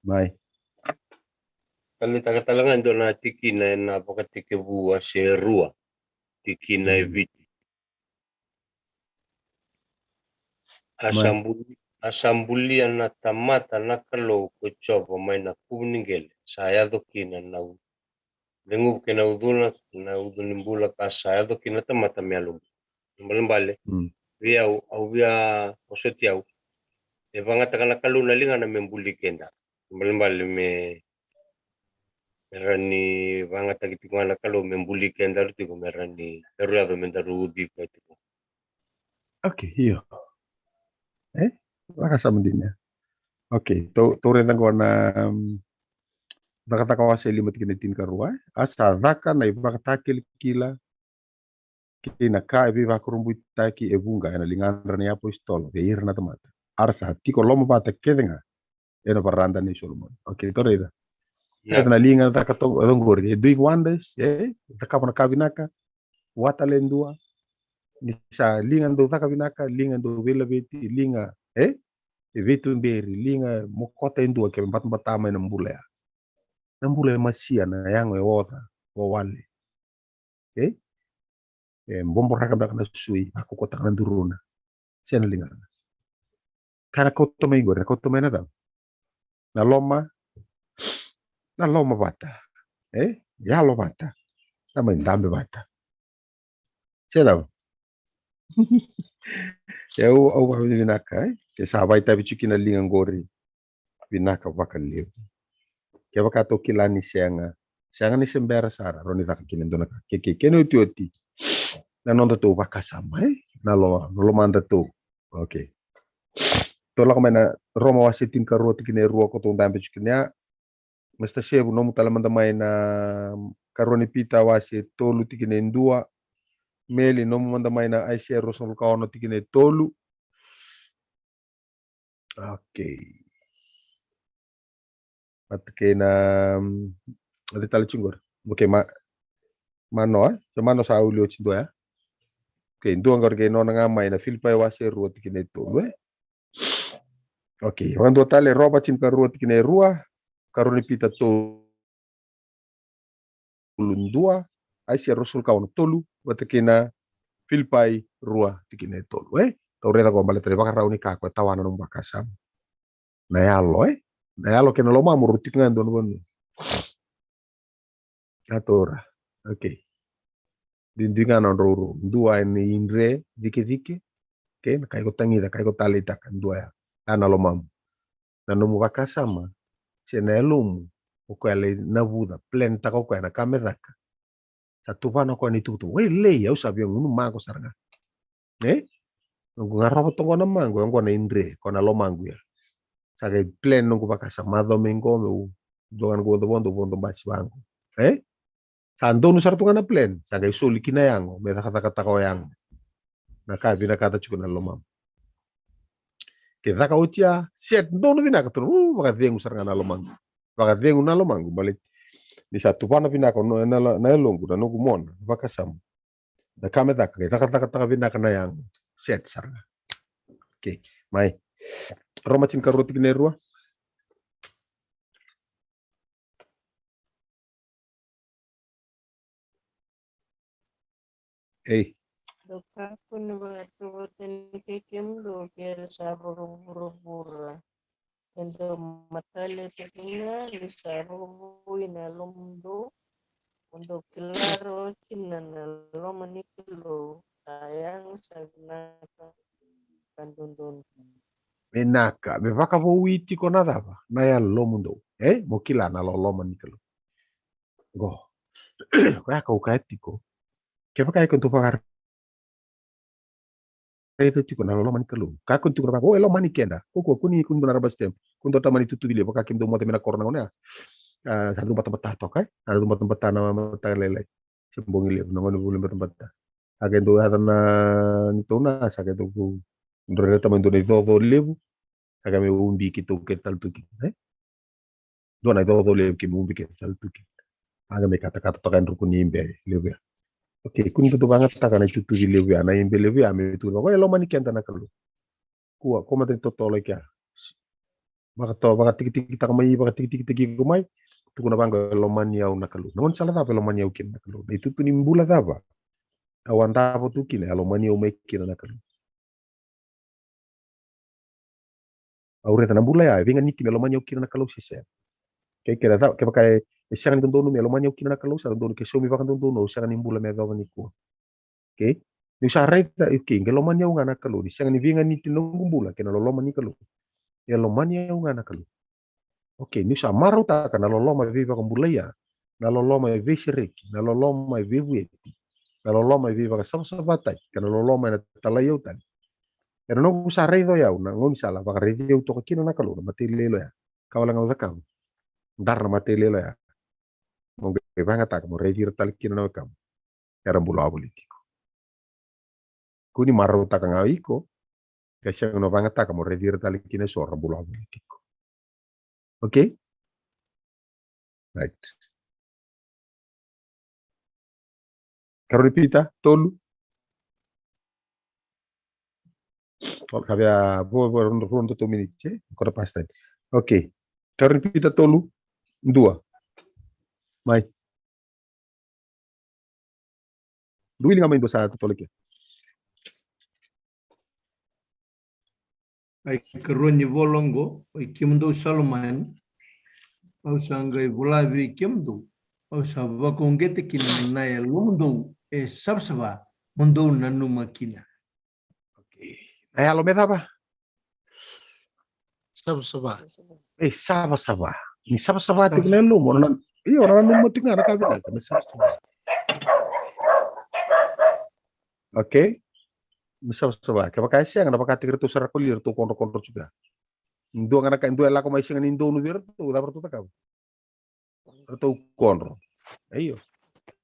Mai. Kami takatalangan do na tiki na pakatike bua serua. Tiki na evit. Asambulia na tamata na kalau ko coba main na kuningel saya do kina na lengu kena uduna na udunimbula ka saya do kina tamata mialu mbale via au via osotiau e vangata kana kalu na linga na membuli kenda mbale me merani vangata kitingana kalu membuli kenda rutiko merani eruado mendaru udi ko itu. Okay, hiyo. Makasamdina. Okay, to renda gona nakataka wase lima tikinitin karua. Asa dhaka na ibakatakil kila kina ka ebi vakurumbu taki ebunga ena lingandra ni apo istolo ke irna tamata. Arsa tiko lomo bata kedenga ena paranda ni Solomon. Okay, to renda. Na linga taka to dongori doing wonders taka na kabinaka wata lendua nisa linga ndo taka binaka linga ndo vela beti linga Evitu mberi linga mokota indua ke mbat tama na mbule ya. Na mbule masia na yango e wota wale. Okay? Mbombo raka na sui aku kota na duruna. Siya na linga. Kana koto may igor, na koto may na daw. Na loma bata. Yalo bata. Na may dambe bata. Siya daw. Au binaka sabai tabi chukina linga ngori binaka bakal lebu ke bakato kilani senga ni sembera sara roni taka kinendo na keke keno tioti na nondo to bakasama na lo manda to okay tola kamena Roma wasitin ka rua tikine rua ko tong dambe chiknya mesta sebu nomu talamandamai na karoni pita wasi tolu tikine ndua meli nomu mandamai na ICR rosol kaono tikine tolu. Okay. Matke na ada tali chungor. Okay, mano mano sa ulio chindo ya. Okay, ndua ngor ke no nga mai na Filipai wasi rua tikine tolu. Okay, wando tale roba chin ka rua tikine rua karoni pita tolu ndua ICR rosol kaono tolu watakina Filipai rua tikine tolu. Taureta ko bale treba rauni ka ko tawana no bakasam. Na yalo ke no loma murutik ngando no. Atora. Okay. Dindinga no roro. Dua ini inre dike. Okay, kai ko tangida kai ko talita kan dua ya. Ana lomam. Na no bakasama. Senelum ko ele na buda plan ta ko na kamedaka. Satu pano ko ni tutu. Le ya usabi ngunu mago sarga. Nunggu ngarap tongo na mango yang kona indre kona lo mango ya sagai plan nunggu bakasa mado minggo meu dongan go bondo baci bango sando nu sartu ngana plan sagai suli kina yango me kata ko yang naka bina kata cukup na lo mam kita ka ucia set dono bina ka turu baka vengu sarngana lo mango baka vengu na lo mango balik di satu pana bina ko na longu na nunggu mon bakasam na kame tak kata bina kana yang set sarga. Okay, mai. Roma chin karoti kine rua. Doka pun beraturan kekem do kira sabur endo matale tekina lisaru ina lomdo untuk kelaro kinan lomaniklo sayang sagnaka kandundun. Menaka, me vaka vo witi ko nada ba. Na ya lo mundo. Mokila na lo maniklo. Go. Ko ya ko kaetiko. Ke vaka ko to pakar. Itu tiko na lo maniklo. Ka ko tiko ba lo manikenda. Ko kuni kun benar bastem. Kun to tamani tutu bile vaka kim do mote mena korna ngona. Satu tempat to kai. Satu tempat na mata lele. Sembongi le no ngono bulim tempat. Agen do hadana nitona sa ke to ndore tamen do do lebu. Agame umbi kito ketal tuki. Dona do lebu ki umbi ketal tuki. Agame kata tokan rukuni imbe lebu. Okay, kun to banget takana tutu lebu ana imbe lebu ame tu ko lo mani kenta nakalu. Kuwa ko mate to tole kya. Baka tiki tak mai baka tiki ko mai. Tu kuna banga lo mani au nakalu. Non salah ta lo mani au kin nakalu. Itu tu nimbula dava. Awanda po tuki ne lo mani au mai kin nakalu. Aureta na bula ya vinga niti melo manya ukina na kalau sise ke kira ta ke pakai siang dono melo manya ukina na kalau sa dono ke somi bakan dono siang ni bula me do niku ke ni sa reta uki ngelo manya unga na kalau di siang ni vinga niti no bula ke na lo manya kalau ya lo manya unga na kalau oke ni sa maru ta kana lo ma viva kan bula ya na lo ma vi sirik na lo ma vi bueti na lo ma viva ka sama batai kana lo ma na talayo tan. Pero no usa reido ya una ngon sala baka reido to kino na kalu mati lelo ya kawala nga zakam dar mati lelo ya mo be banga tak mo reido tal kino na kam era bula politiko kuni marro tak nga iko kasi no banga tak mo reido tal kino so bula politiko. Okay, right. Karolipita tolu había rondo 2 minutes, ancora pasta. Ok, Karolipita tolu dua. Mai. Dua ini ngapain dosa tolu ke? Ai karoni volongo, ai kimdo Salman, au sangai vulavi kimdo, au sabakongete kina ya lundo sabsaba mundo nanu makina. Lo me daba. Sabsaba. Sabsaba. Ni sabsaba tu kena lu, orang nu mati ngana ka bina ka sabsaba. Okay? Sabsaba. Ka pakai siang na pakai tigre tu sarakulir tu kondo juga. Ndo ngana ka ndo ela ko mai singa ni ndo no ver tu da pertu takau. Pertu konro. Ayo.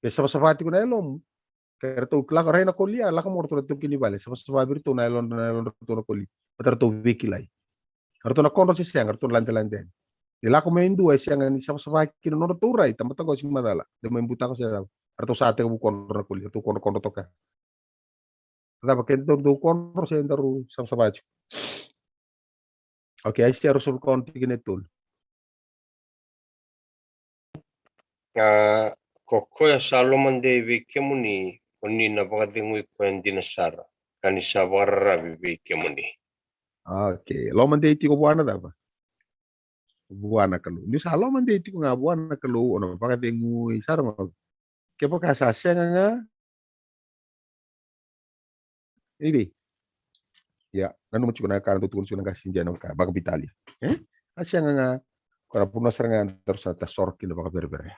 Que sama-sama ko na elom. Kaya to la reina kolia la ko morto to kini vale. Sama-sama virtu na elon to na koli. Patar to vikilai. Kartu na konro si siang kartu lante-lante. Ila ko main dua siang ni sama-sama kini no to rai tamata ko sing madala. De main buta ko siya. Kartu sa ate ko konro na koli. To konro toka. Kada pakai do konro siya ndaru sama-sama. Oke, ai siya rusul konti kini tul. Kokoya Salomon de Vikemuni, oni na bakadingui ko hindi na Sara. Kanisa wararabi Vikemuni. Oke, lo mandate ko buana da ba? Buana kalu. Ni sa lo mandate ko nga buana kalu ono bakadingui Sara mo. Ke po kasa siya nga ini. Ya, nanu mo chuna ka ndo tuon chuna ka sinja no ka baka Italia. Asya nga kora puno serangan terus ata sorki no baka berbere.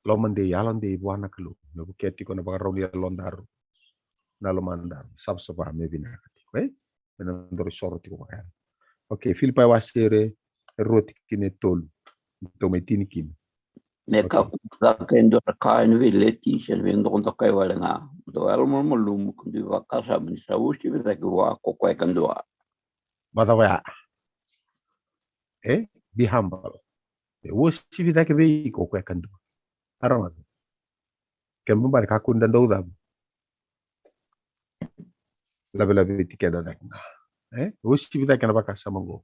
Lo mande yalan de buana kalu. No buketi ko na baka roli londaru. Na lo mandar sabsaba me binakati. Menandoro sorti ko kaya. Oke, Filipa wasere roti kine tol. To metini kin. Neka kendo kain vileti sen vendo konta kai wala nga. Do almo malum kundi wakasa min sausi vita kwa ko kai kandua. Badawaya. Be humble. Wosi vita ke vei ko kai kandua. Arama. Kembu bar ka kunda douda. Labe tikeda dak. Wosi vita kana baka samango.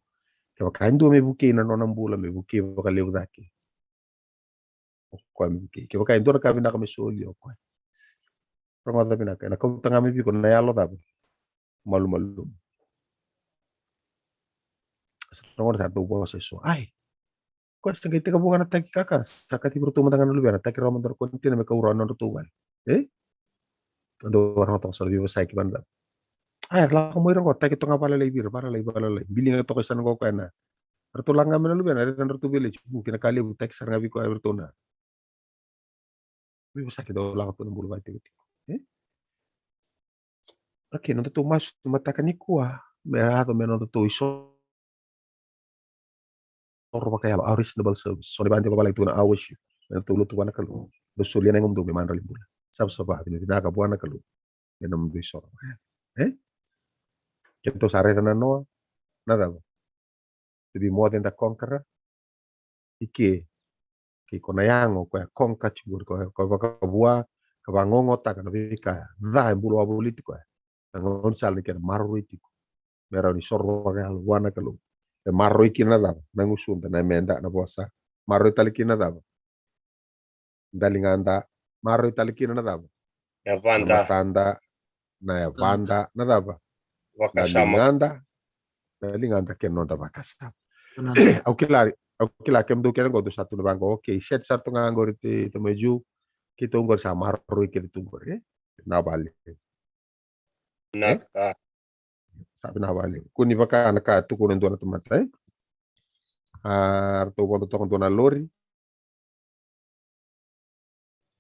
Kaya kando me buke na nonambula me buke baka lewdaki. Kwa miki ke baka indora ka bina kami soli kwa pramada bina ka na kau tanga mi ko na yalo da malu nomor satu bos eso ai ko sa kete ka bukan ataki kaka sakati bertemu dengan lu biar ataki roman dor kontin me ka uro non tuan do warna to sor vivo sai ki banda ai la ko mo ro ataki to ngapala lay para lay bilinga to kesan ko kana tertulang ngamen lu biar ada tan tu village mungkin kali utak sarngabi ko bertona bisa kita ulang tuh bulu bati Oke, non tu mas matakan ikua atau menon tu iso pakai apa reasonable service so di bantu balik tu na awish tu lu tu wana kalu lu sulian yang umdo memang rali bula sab ini tidak ka buana kalu menom du iso kita sare tanan no nada to be more than the conqueror iki konayango ko konka chubur ko bua ka bangongo ta kana bika da bulu abolitico ngon sal ke marruitico mera ni sorro ga wana kalu e marroi kina da nangusun na menda na bosa marroi talikina da dalinganda marroi talikina da Ya banda tanda na banda na da dalinganda ke non da bakasa Okila kem do kaya ngodo satu na bangko okay set satu nganggo iti temeju kita unggor sa marroi kita tunggor na bali naka sabi na bali kuni baka naka tukunan doon na tumatay arto kono to kono na lori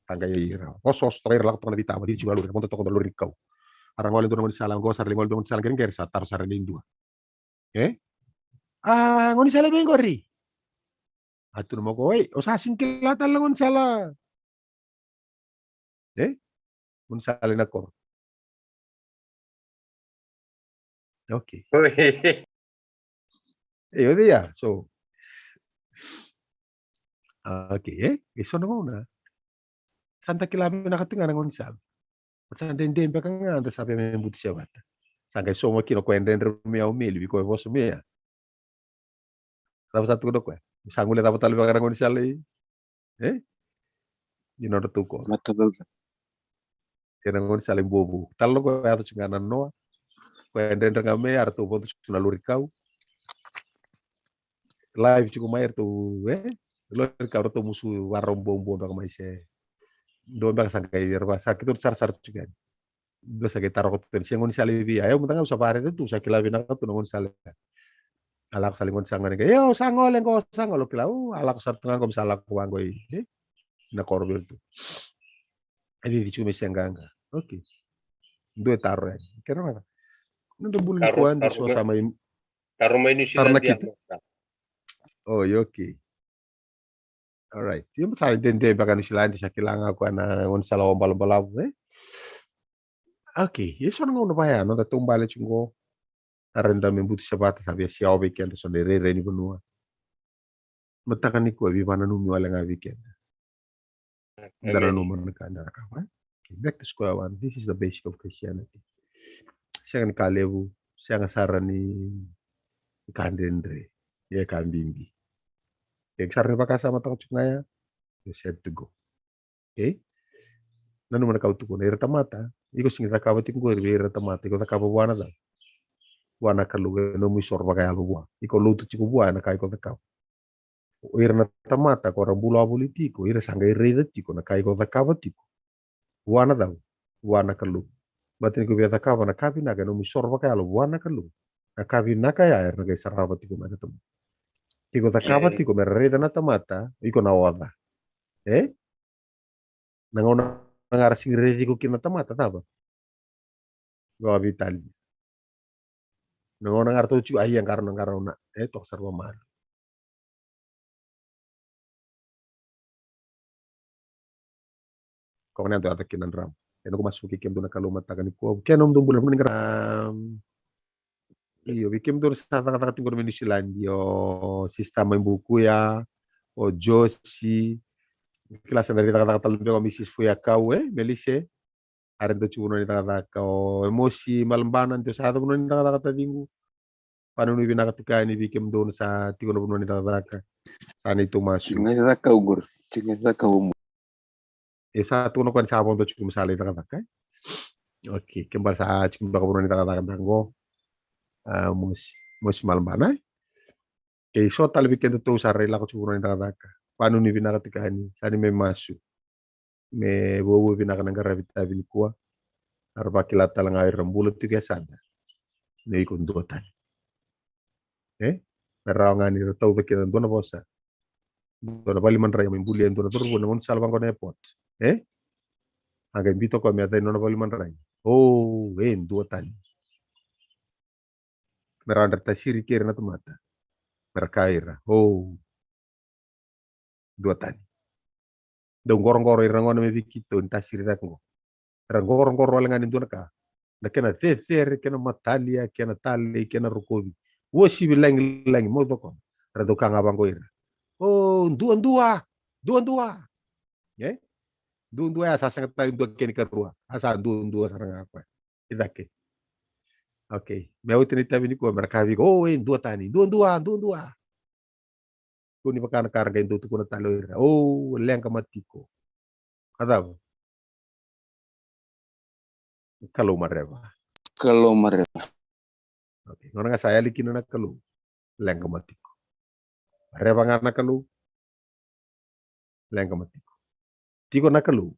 tangga ira osos trair lang to na bitama di juga lori kono to kono lori kau arang wala doon mo salang go sar lingol doon salang ger sa tar sar lindu ngoni sala bengori atu mo ko o sa singkilatan lang on sala on sala na ko okay ode ya so okay eso no na santa kilabi nakatinga ng unsab santa ndem pa nga anda sabi may buti siya bata sangkay so mo kino kwenden rumia umili biko vos mia dapat satu dok sangule dapat tali bakar ng unsal you know to ko kena ng unsal bobo talo ko ato chingana no kwenden ngame arto boto na lurikau live cukup mayer tu lurikau to musu warom bombo ndo kamay se do bang sangkay yerba sakit sar juga do sa taruh ko ten singon sali bi ayo mutang sa pare tu sa kilabi na to ngon sali alak salingon sangan ke yo sangol ngo sangol kilau alak sa tengah ko misalak ko wangoy na korbil tu edi di cuma senggang okay do taro kero na ndo bulu ko andi so sama Karoma ini Karena Zealandia kita. maka. Oh, oke. Alright. Yung sa dente baka New Zealand sa kilanga ko na un sa lawan balabalaw eh. Okay, yeso nga una baya no da tumbale chungo. Arenda membuti sabata sabi si au weekend so de re ni bunua. Mataka ni ko viva na numi wala nga weekend. Dara no man ka ndara ka ba. Okay, back to square one. This is the basic of Christianity. Siya nga kalebu, siya nga sara ni kandendre, ya kambimbi. Kaya sara ba kasama ta ko ngaya? You said to go. Okay? Nanu man ka utuko na irata mata. Iko singita ka batin ko irata mata. Iko ta ka buwana da. Buwana ka lugar no mi sorba kaya buwa. Iko lutu chiku buwana ka iko ta ka. O irna tamata ko rambulo politiko, ira sanga ireda tiko na kai ko ta ka batiko. Buwana da. Buwana ka lu. Batin ko biata ka na kapi na no mi sorba kaya buwana ka lu. Na kapi na kaya irna kay saraba tiko na ketemu. Iko ta ka batiko mereda na tamata, iko na wada. Nangona nangarasing redi ko kinatamata taba. Gua vitali. Nangona ngarto chu ayang karena karona tok sarwa mal. Kau nanti ada kinan ram. Eno ko masuki kem dona kaluma tagani ko. Kenom dum bulan mending iyo bikim dona sa kata tingor New Zealand yo sistema buku ya o Josi kelas dari kata-kata lumbe ko Mrs. Fuyakau Melise are do chuno ni kata o emosi malambanan to sa kuno ni kata dingu panunu binakatika ni bikim dona sa tikono kuno ni kata sana itu masuk Chinga kau gur, chinga kau. Satu no kan sabon to chukum sale kata Oke, kembali sa chukum kuno ni kata dango mus malambana ke so tal weekend to sa rela ko chuno ni kata panu ni binakatika ni sani me masuk me bobo binakananga rabita binikua arba kilata lang ay rambulo tiga sada ne ikon dotan merawang ni tau da kiran dona bosa dona bali man raya membuli dona turbo na mon salbang ko na airport aga invito ko mi atay nona bali man raya dotan merawang ta siri kira na tumata merkaira dotan dong gorong-goro irangon me vikito ta siri rakgo gorong-goro langan dona ka na kena tether kena matalia kena tali kena rukobi wosi bilang modo ko rado kanga bango ira dua dua asa sangat tali dua keni karua asa dua sarang apa idake okay meu tinita bini ko mereka bi dua tani dua kuni pakana karga itu tu kuna talo ira leng kamatiko kada kalau mareva okay ngona nga saya likin na kalau leng kamatiko reva ngana kalau leng kamatiko tiko na kalau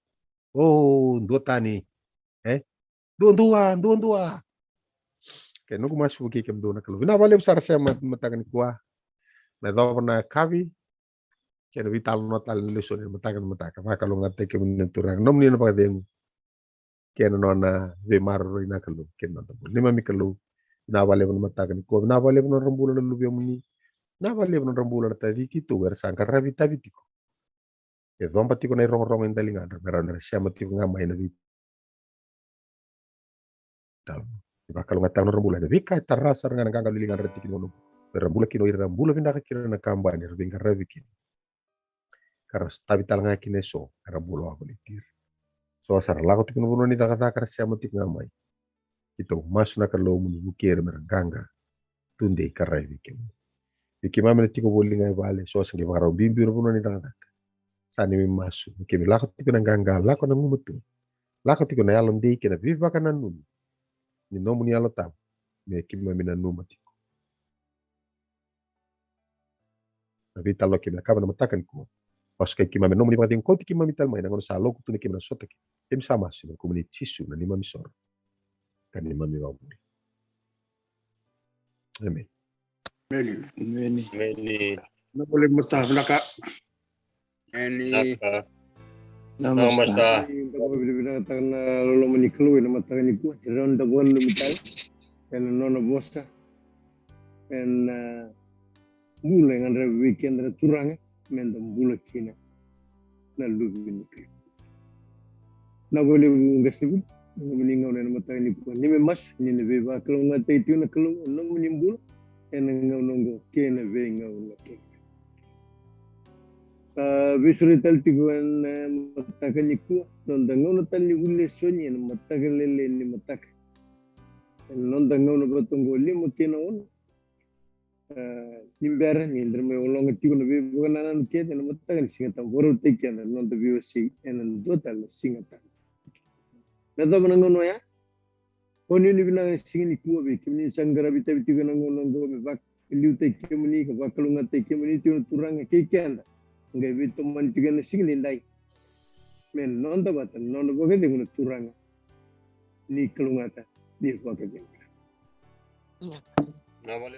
dua tani dua kaya nung masuk ke kem dona kalau vina vale besar saya matakan kuah na do na kavi kaya vital no tal leson matakan maka kalau ngate ke menenturang nom ni na pagdeng kaya no na ve maro ina kalau kaya no tabo ni mami kalau na vale matakan kuah na vale no rambulan na lubyo muni na vale no rambulan tadi kito bersangkar rabita bitiko e domba tiko na rong en dalingan meron na siya matiko nga may na vital bakal ngatang rambulan de vika tarasar nga nang kalilingan retikin ngono rambula kino rambula vinda ka kino na kambani rabinga ravikin karas tabi talanga kine so rambula ako litir so asar lako tikino buno ni takata karas siya matik ngamay ito mas na kalo muni bukir merganga tunde karay vikin vikin mami tiko boli nga vale so asang gimaraw bimbi buno ni takata sani mi masu vikin lako tiko nang ganga lako nang umutu lako tiko na yalom di kina viva ka nanun ni nomu ni yalo tam me kima minanu matiko vital lo kimla kaba na matakan ko pas kay kimame no muni pating ko tikima vital mai nangon salo ko tuni kimna sota ki kim sama sino community sisu na lima misor kan lima mi wa muri amen meni na boleh mustahab naka Namaste. Bila katakan lolo meniklu na matakan iku ron da gol lumital kan nono bosta en mula yang ada weekend ada turang mendem mula kina na lubi ni na boleh ngas ni meninggal na mata ni ko ni mas ni ne beba kalau ngata itu na kalau no menimbul en ngongo kena ve ngau na ke visuri tal tiguan mata kan niku don dango tal ni ulle sonye na mata lele ni mata non dango no batunggo limo kena on nimber ni ndrme olong tigo no be bukan ke na mata kan singata boro tekia na non de biwasi en total singata na do banango ya oni ni bina singini kuwa be kimni sangara bita bitigo nango nango be bak liu te kimni ka bakalunga te kimni tu turanga ke kenda ngai bito man tiga na singini ndai men non da batan non bo ke de turanga ni kalungata ni ko ke Ya. Na vale